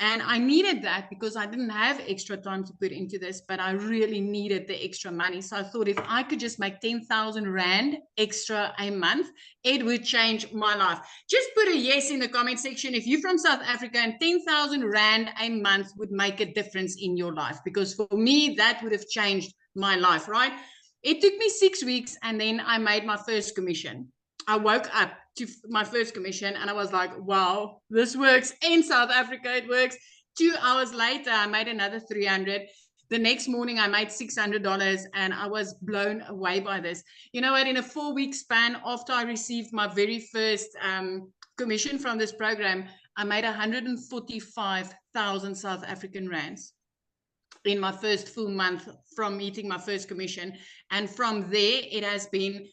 And I needed that because I didn't have extra time to put into this, but I really needed the extra money. So I thought, if I could just make 10,000 Rand extra a month, it would change my life. Just put a yes in the comment section if you're from South Africa and 10,000 Rand a month would make a difference in your life. Because for me, that would have changed my life, right? It took me 6 weeks, and then I made my first commission. I woke up to my first commission and I was like, wow, this works. In South Africa, it works. 2 hours later, I made another 300. The next morning, I made $600, and I was blown away by this. You know what? In a 4-week span after I received my very first commission from this program, I made 145,000 South African rands in my first full month from meeting my first commission. And from there, it has been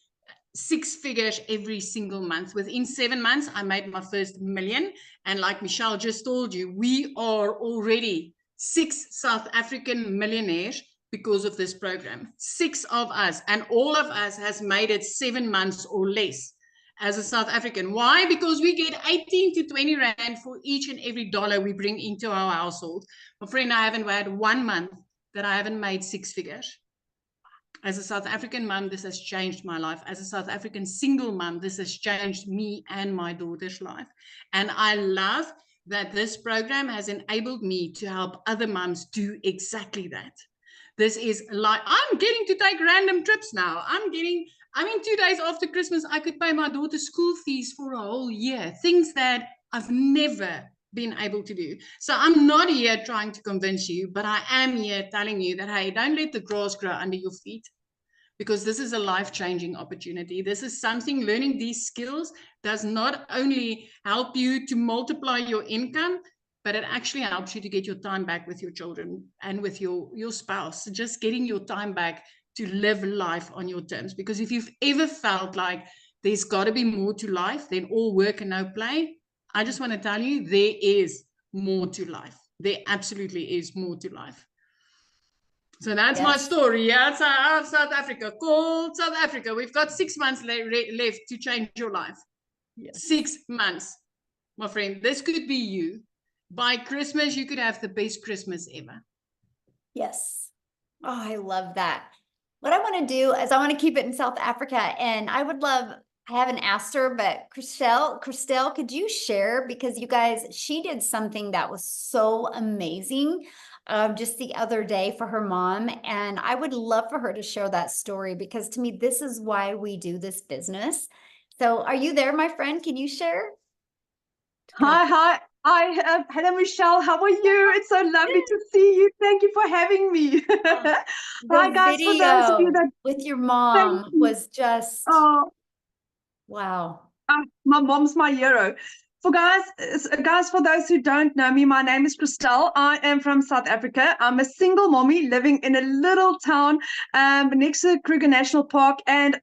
6 figures every single month. Within 7 months, I made my first million. And like Michelle just told you, we are already 6 South African millionaires because of this program. 6 of us, and all of us has made it 7 months or less as a South African. Why? Because we get 18 to 20 Rand for each and every dollar we bring into our household. My friend, I haven't had 1 month that I haven't made 6 figures. As a South African mom, this has changed my life. As a South African single mom, this has changed me and my daughter's life. And I love that this program has enabled me to help other moms do exactly that. This is like, I'm getting to take random trips now. I mean, 2 days after Christmas, I could pay my daughter's school fees for a whole year. Things that I've never been able to do. So I'm not here trying to convince you, but I am here telling you that, hey, don't let the grass grow under your feet, because this is a life-changing opportunity. This is something, learning these skills does not only help you to multiply your income, but it actually helps you to get your time back with your children and with your spouse, just getting your time back to live life on your terms. Because if you've ever felt like there's got to be more to life than all work and no play, I just want to tell you, there is more to life. There absolutely is more to life. So that's my story. Yeah, it's out of South Africa, called South Africa. We've got 6 months left to change your life. Yes. 6 months, my friend. This could be you. By Christmas, you could have the best Christmas ever. Yes. Oh, I love that. What I want to do is I want to keep it in South Africa, and I would love, I haven't asked her, but Christelle, could you share? Because you guys, she did something that was so amazing just the other day for her mom. And I would love for her to share that story, because to me, this is why we do this business. So are you there, my friend? Can you share? Hi. Hello, Michelle. How are you? It's so lovely to see you. Thank you for having me. The Hi, guys. For those of you video that with your thank mom you. was just, Oh, wow. my mom's my hero. Guys, for those who don't know me, my name is Christelle. I am from South Africa. I'm a single mommy living in a little town next to Kruger National Park, and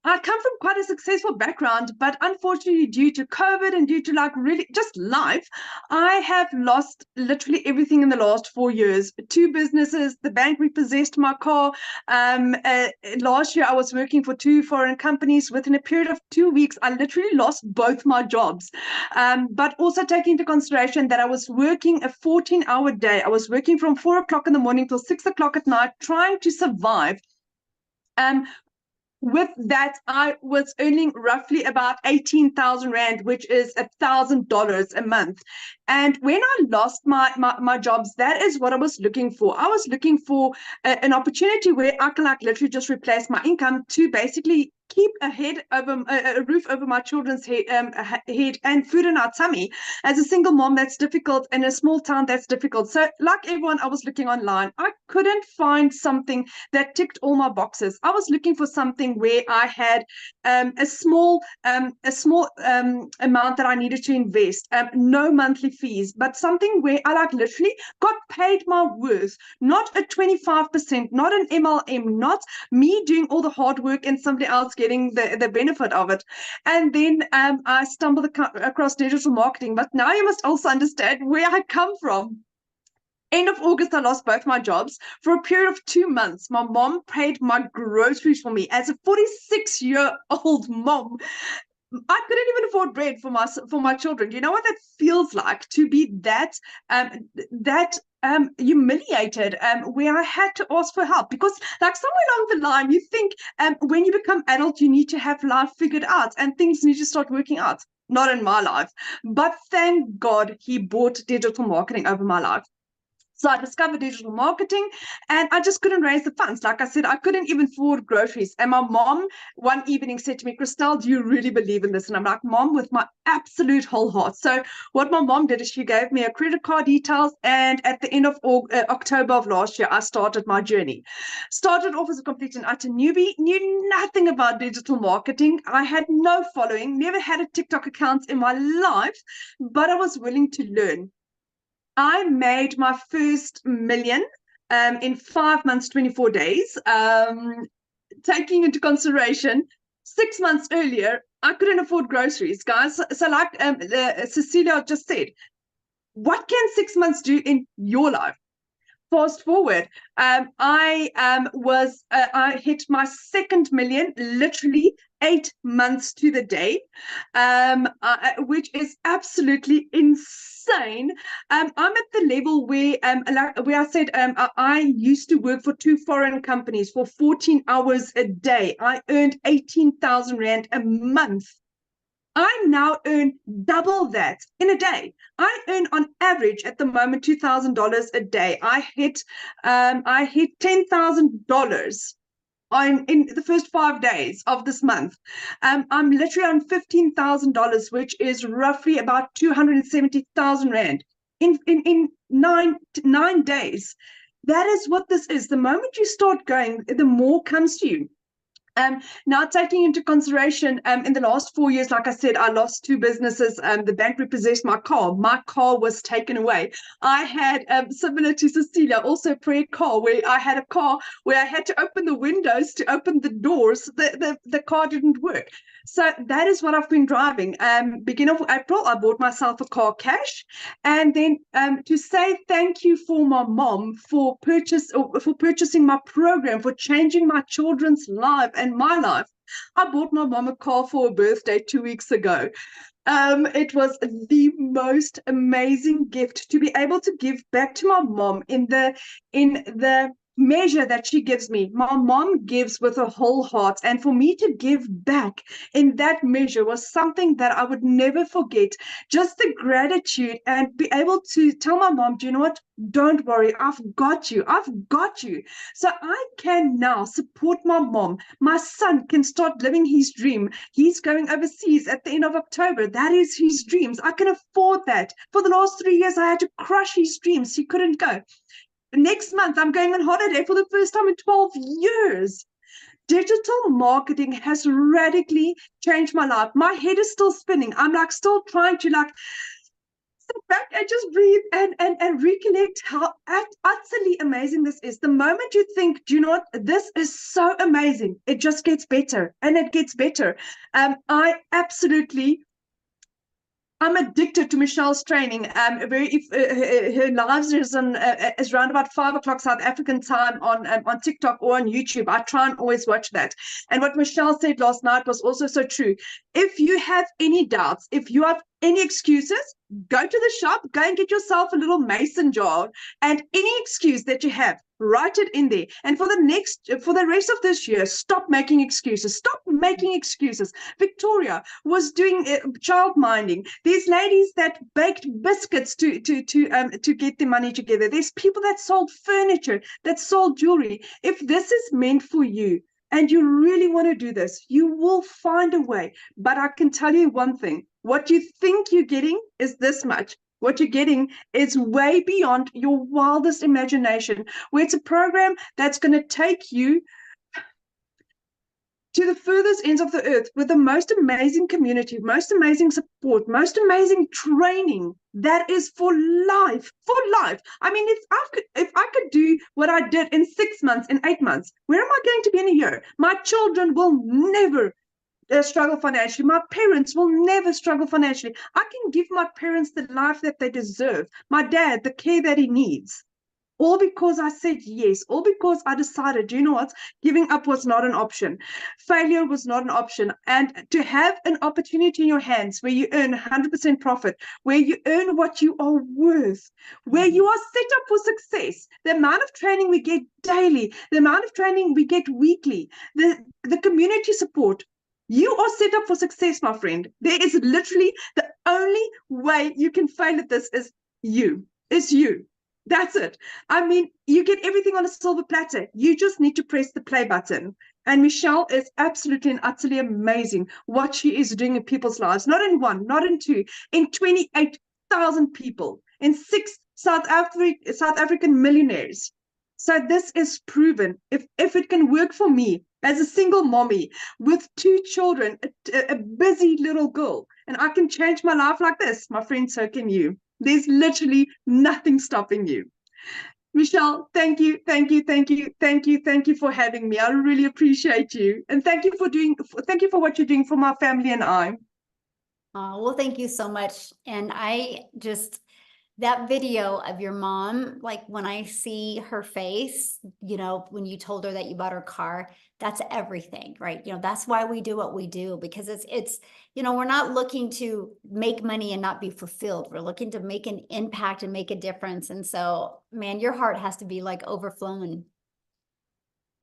I come from quite a successful background, but unfortunately, due to COVID and due to like really just life, I have lost literally everything in the last 4 years. 2 businesses, the bank repossessed my car. Last year, I was working for 2 foreign companies. Within a period of 2 weeks, I literally lost both my jobs. But also taking into consideration that I was working a 14-hour day. I was working from 4 o'clock in the morning till 6 o'clock at night, trying to survive. With that, I was earning roughly about 18,000 Rand, which is $1,000 a month. And when I lost my jobs, that is what I was looking for. I was looking for an opportunity where I can like literally just replace my income to basically keep a roof over my children's head and food in our tummy. As a single mom, that's difficult. In a small town, that's difficult. So like everyone, I was looking online. I couldn't find something that ticked all my boxes. I was looking for something where I had a small amount that I needed to invest, no monthly fees, but something where I like literally got paid my worth, not a 25%, not an MLM, not me doing all the hard work and somebody else getting the benefit of it. And then I stumbled across digital marketing. But now you must also understand where I come from. End of August, I lost both my jobs. For a period of 2 months, my mom paid my groceries for me. As a 46-year-old mom, I couldn't even afford bread for my children. You know what that feels like, to be that humiliated, where I had to ask for help, because like somewhere along the line you think when you become adult you need to have life figured out and things need to start working out. Not in my life, but thank God he brought digital marketing over my life. So I discovered digital marketing and I just couldn't raise the funds. Like I said, I couldn't even afford groceries. And my mom one evening said to me, Christelle, do you really believe in this? And I'm like, Mom, with my absolute whole heart. So what my mom did is she gave me a credit card details. And at the end of October of last year, I started my journey. Started off as a complete and utter newbie, knew nothing about digital marketing. I had no following, never had a TikTok account in my life, but I was willing to learn. I made my first million in 5 months, 24 days. Taking into consideration, 6 months earlier, I couldn't afford groceries, guys. So like Cecilia just said, what can 6 months do in your life? Fast forward, I hit my second million literally 8 months to the day, which is absolutely insane. I'm at the level where I said I used to work for 2 foreign companies for 14 hours a day. I earned 18,000 Rand a month. I now earn double that in a day. I earn on average at the moment $2,000 a day. I hit $10,000 in the first 5 days of this month. I'm literally on $15,000, which is roughly about 270,000 Rand in 9 days. That is what this is. The moment you start going, the more comes to you. Now, taking into consideration, in the last 4 years, like I said, I lost 2 businesses. The bank repossessed my car. My car was taken away. I had, similar to Cecilia, also a prayer car where I had a car where I had to open the windows to open the doors. The car didn't work. So that is what I've been driving. Beginning of April, I bought myself a car cash. And then to say thank you for my mom for purchasing my program, for changing my children's life and my life. I bought my mom a car for her birthday 2 weeks ago. It was the most amazing gift to be able to give back to my mom in the measure that she gives me. My mom gives with her whole heart, and for me to give back in that measure was something that I would never forget. Just the gratitude and be able to tell my mom, do you know what? Don't worry, I've got you. I've got you. So I can now support my mom. My son can start living his dream. He's going overseas at the end of October. That is his dreams. I can afford that. For the last 3 years, I had to crush his dreams. He couldn't go. Next month, I'm going on holiday for the first time in 12 years. Digital marketing has radically changed my life. My head is still spinning. I'm like still trying to like sit back and just breathe and recollect how utterly amazing this is. The moment you think, do you know what, this is so amazing, it just gets better and it gets better. I'm addicted to Michelle's training. Her lives is around about 5 o'clock South African time on TikTok or on YouTube. I try and always watch that. And what Michelle said last night was also so true. If you have any doubts, if you have any excuses, go to the shop, go and get yourself a little mason jar, and any excuse that you have, write it in there. And for the rest of this year, stop making excuses. Stop making excuses. Victoria was doing child minding. There's ladies that baked biscuits to get the money together. There's people that sold furniture, that sold jewelry. If this is meant for you, and you really want to do this, you will find a way. But I can tell you one thing, what you think you're getting is this much. What you're getting is way beyond your wildest imagination, where it's a program that's going to take you to the furthest ends of the earth with the most amazing community, most amazing support, most amazing training that is for life, for life. I mean, if I could do what I did in 6 months, in 8 months, where am I going to be in a year? My children will never struggle financially. My parents will never struggle financially. I can give my parents the life that they deserve. My dad, the care that he needs. All because I said yes, all because I decided, you know what, giving up was not an option. Failure was not an option. And to have an opportunity in your hands where you earn 100% profit, where you earn what you are worth, where you are set up for success, the amount of training we get daily, the amount of training we get weekly, the community support, you are set up for success, my friend. There is literally the only way you can fail at this is you. It's you. That's it. I mean, you get everything on a silver platter. You just need to press the play button. And Michelle is absolutely and utterly amazing what she is doing in people's lives. Not in one, not in two, in 28,000 people, in 6 South African millionaires. So this is proven. If it can work for me as a single mommy with 2 children, a busy little girl, and I can change my life like this, my friend, so can you. There's literally nothing stopping you. Michelle, thank you for having me. I really appreciate you. And thank you for what you're doing for my family and I. Well, thank you so much. And that video of your mom, like when I see her face, when you told her that you bought her car, that's everything, right? That's why we do what we do, because it's we're not looking to make money and not be fulfilled. We're looking to make an impact and make a difference. And so, man, your heart has to be like overflowing.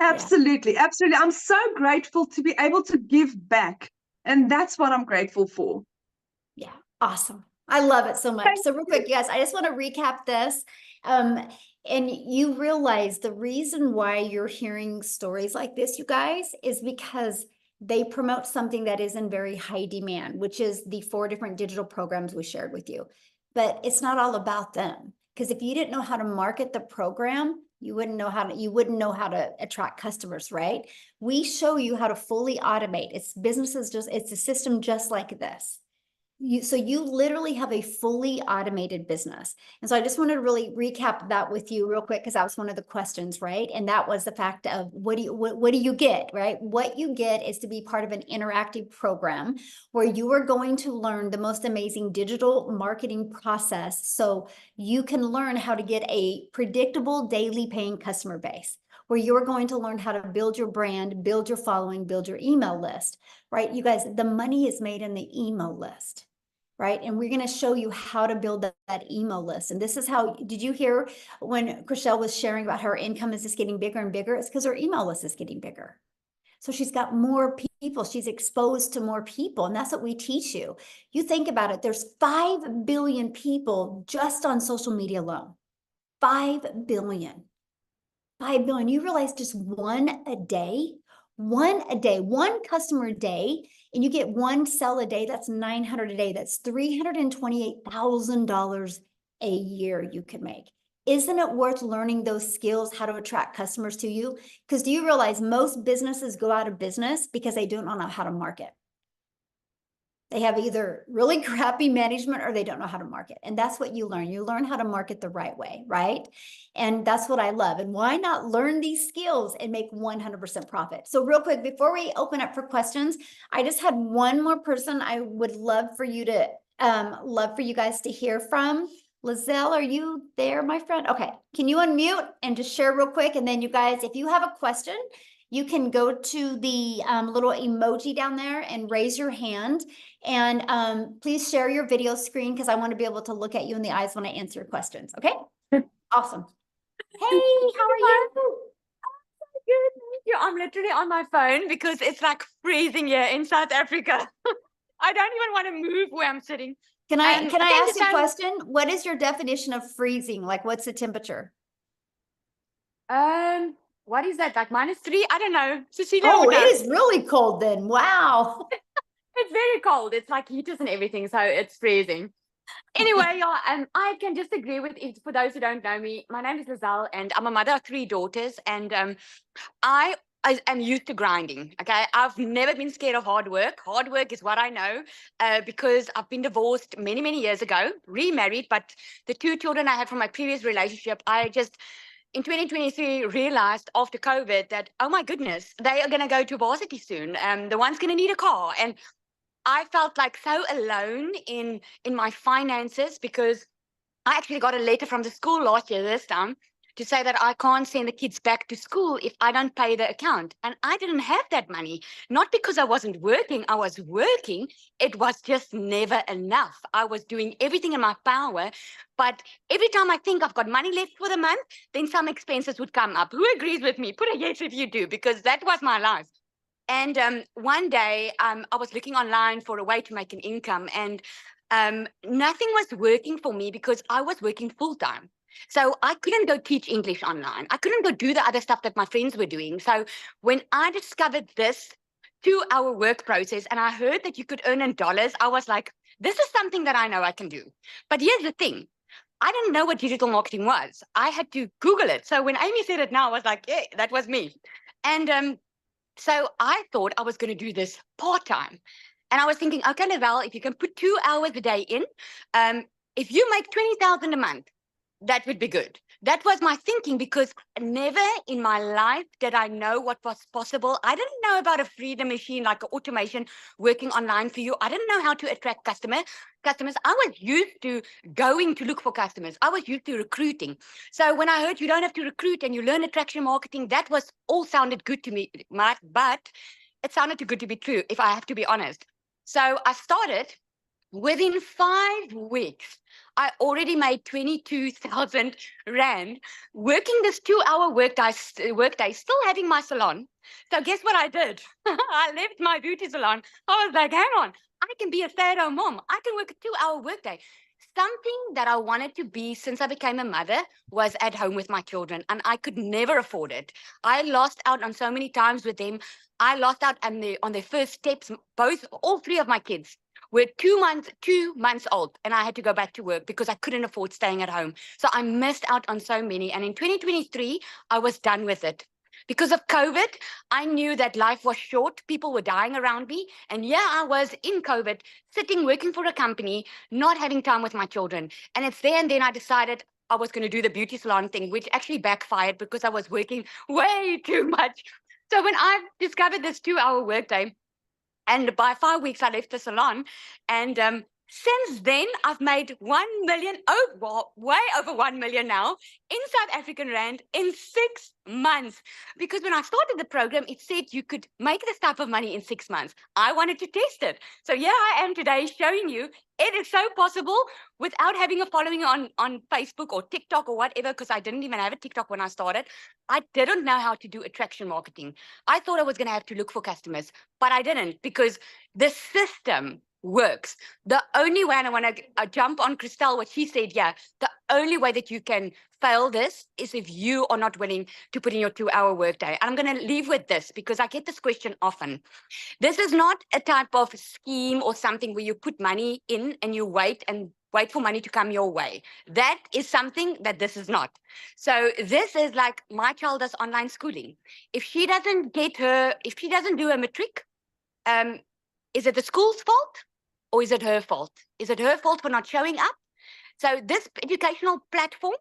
Absolutely. Yeah. Absolutely. I'm so grateful to be able to give back. And that's what I'm grateful for. Yeah. Awesome. I love it so much. So real quick, guys, I just want to recap this. And you realize the reason why you're hearing stories like this, you guys, is because they promote something that is in very high demand, which is the 4 different digital programs we shared with you. But it's not all about them. Because if you didn't know how to market the program, you wouldn't know how to attract customers, right? We show you how to fully automate. It's a system just like this. So you literally have a fully automated business. And so I just wanted to really recap that with you real quick, because that was one of the questions, right? And that was the fact of what do you get, right? What you get is to be part of an interactive program where you are going to learn the most amazing digital marketing process so you can learn how to get a predictable daily paying customer base, where you're going to learn how to build your brand, build your following, build your email list, right? You guys, the money is made in the email list. right? And we're going to show you how to build that email list. And this is how, did you hear when Chriselle was sharing about her income is just getting bigger and bigger? It's because her email list is getting bigger. So she's got more people, she's exposed to more people, and that's what we teach you. You think about it, there's 5 billion people just on social media alone. 5 billion. 5 billion. You realize just one a day, one customer a day, and you get one sell a day, that's 900 a day. That's $328,000 a year you could make. Isn't it worth learning those skills, how to attract customers to you? Because do you realize most businesses go out of business because they don't know how to market? They have either really crappy management or they don't know how to market. And that's what you learn. You learn how to market the right way, right? And that's what I love. And why not learn these skills and make 100% profit? So real quick, before we open up for questions, I just had one more person I would love for you guys to hear from. Lizelle, are you there, my friend? Okay, can you unmute and just share real quick? And then you guys, if you have a question, you can go to the little emoji down there and raise your hand. And please share your video screen because I want to be able to look at you in the eyes when I answer your questions. Okay? Awesome. Hey, how are you? Good, thank you. I'm literally on my phone because it's like freezing here in South Africa. I don't even want to move where I'm sitting. Can I thank ask you a so- question? What is your definition of freezing? Like, what's the temperature? What is that? Like -3? I don't know. Cecilia Oh, would know. it is really cold then. Wow. It's very cold. It's like heaters and everything, so it's freezing. Anyway, yeah, I can just agree with it. For those who don't know me, my name is Lizelle, and I'm a mother of 3 daughters, and I am used to grinding. Okay, I've never been scared of hard work. Hard work is what I know, because I've been divorced many, many years ago, remarried, but the 2 children I had from my previous relationship, I just in 2023 realized after COVID that, oh my goodness, they are going to go to varsity soon. The one's going to need a car, and I felt like so alone in my finances because I actually got a letter from the school last year this time to say that I can't send the kids back to school if I don't pay the account. And I didn't have that money, not because I wasn't working. I was working. It was just never enough. I was doing everything in my power. But every time I think I've got money left for the month, then some expenses would come up. Who agrees with me? Put a yes if you do, because that was my life. And one day I was looking online for a way to make an income, and nothing was working for me because I was working full time. So I couldn't go teach English online. I couldn't go do the other stuff that my friends were doing. So when I discovered this 2-hour work process and I heard that you could earn in dollars, I was like, this is something that I know I can do. But here's the thing. I didn't know what digital marketing was. I had to Google it. So when Amy said it now, I was like, yeah, that was me. And so I thought I was going to do this part-time. And I was thinking, okay, Lizelle, if you can put 2 hours a day in, if you make $20,000 a month, that would be good. That was my thinking, because never in my life did I know what was possible. I didn't know about a freedom machine, like an automation working online for you. I didn't know how to attract customers. I was used to going to look for customers. I was used to recruiting. So when I heard you don't have to recruit and you learn attraction marketing, that was all sounded good to me, but it sounded too good to be true, if I have to be honest. So I started. Within 5 weeks, I already made 22,000 Rand working this 2-hour workday, still having my salon. So guess what I did? I left my beauty salon. I was like, hang on, I can be a stay-at-home mom. I can work a 2-hour workday. Something that I wanted to be since I became a mother was at home with my children, and I could never afford it. I lost out on so many times with them. I lost out on their first steps. All 3 of my kids were 2 months old, and I had to go back to work because I couldn't afford staying at home. So I missed out on so many. And in 2023, I was done with it. Because of COVID, I knew that life was short. People were dying around me. And yeah, I was in COVID, sitting, working for a company, not having time with my children. And it's there and then I decided I was going to do the beauty salon thing, which actually backfired because I was working way too much. So when I discovered this 2-hour workday, and by 5 weeks, I left the salon, and Since then, I've made 1 million, way over 1 million now in South African Rand in 6 months. Because when I started the program, it said you could make this type of money in 6 months. I wanted to test it. So here I am today showing you it is so possible without having a following on Facebook or TikTok or whatever, because I didn't even have a TikTok when I started. I didn't know how to do attraction marketing. I thought I was going to have to look for customers, but I didn't, because the system works. The only way, and I want to jump on Christelle, what she said, yeah, the only way that you can fail this is if you are not willing to put in your 2-hour workday. And I'm going to leave with this because I get this question often. This is not a type of scheme or something where you put money in and you wait for money to come your way. That is something that this is not. So this is like my child does online schooling. If she doesn't do a matric, is it the school's fault? Or is it her fault? Is it her fault for not showing up? So this educational platform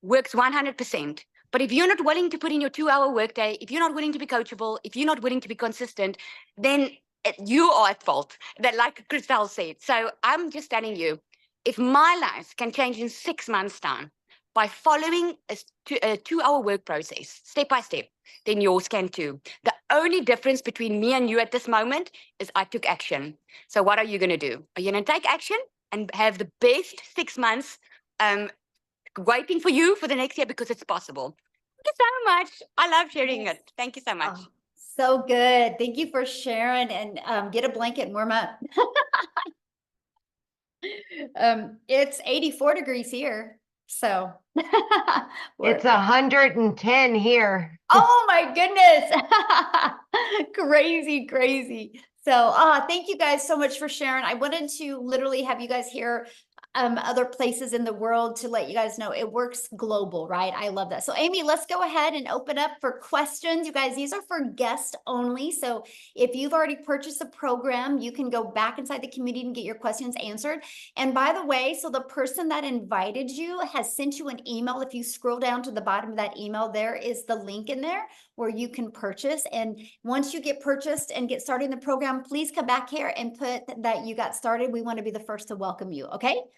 works 100%. But if you're not willing to put in your 2-hour workday, if you're not willing to be coachable, if you're not willing to be consistent, then you are at fault. That, like Christelle said. So I'm just telling you, if my life can change in 6 months' time by following a 2-hour work process, step by step, then yours can too. The only difference between me and you at this moment is I took action. So what are you going to do? Are you going to take action and have the best 6 months waiting for you for the next year, because it's possible? Thank you so much. I love sharing it. Thank you so much. Oh, so good. Thank you for sharing, and get a blanket and warm up. It's 84 degrees here. So It's 110 here. oh my goodness. Crazy, crazy. So thank you guys so much for sharing. I wanted to literally have you guys hear other places in the world to let you guys know it works global, right? I love that. So Amy, let's go ahead and open up for questions. You guys, these are for guests only. So if you've already purchased the program, you can go back inside the community and get your questions answered. And by the way, so the person that invited you has sent you an email. If you scroll down to the bottom of that email, there is the link in there where you can purchase. And once you get purchased and get started in the program, please come back here and put that you got started. We want to be the first to welcome you. Okay.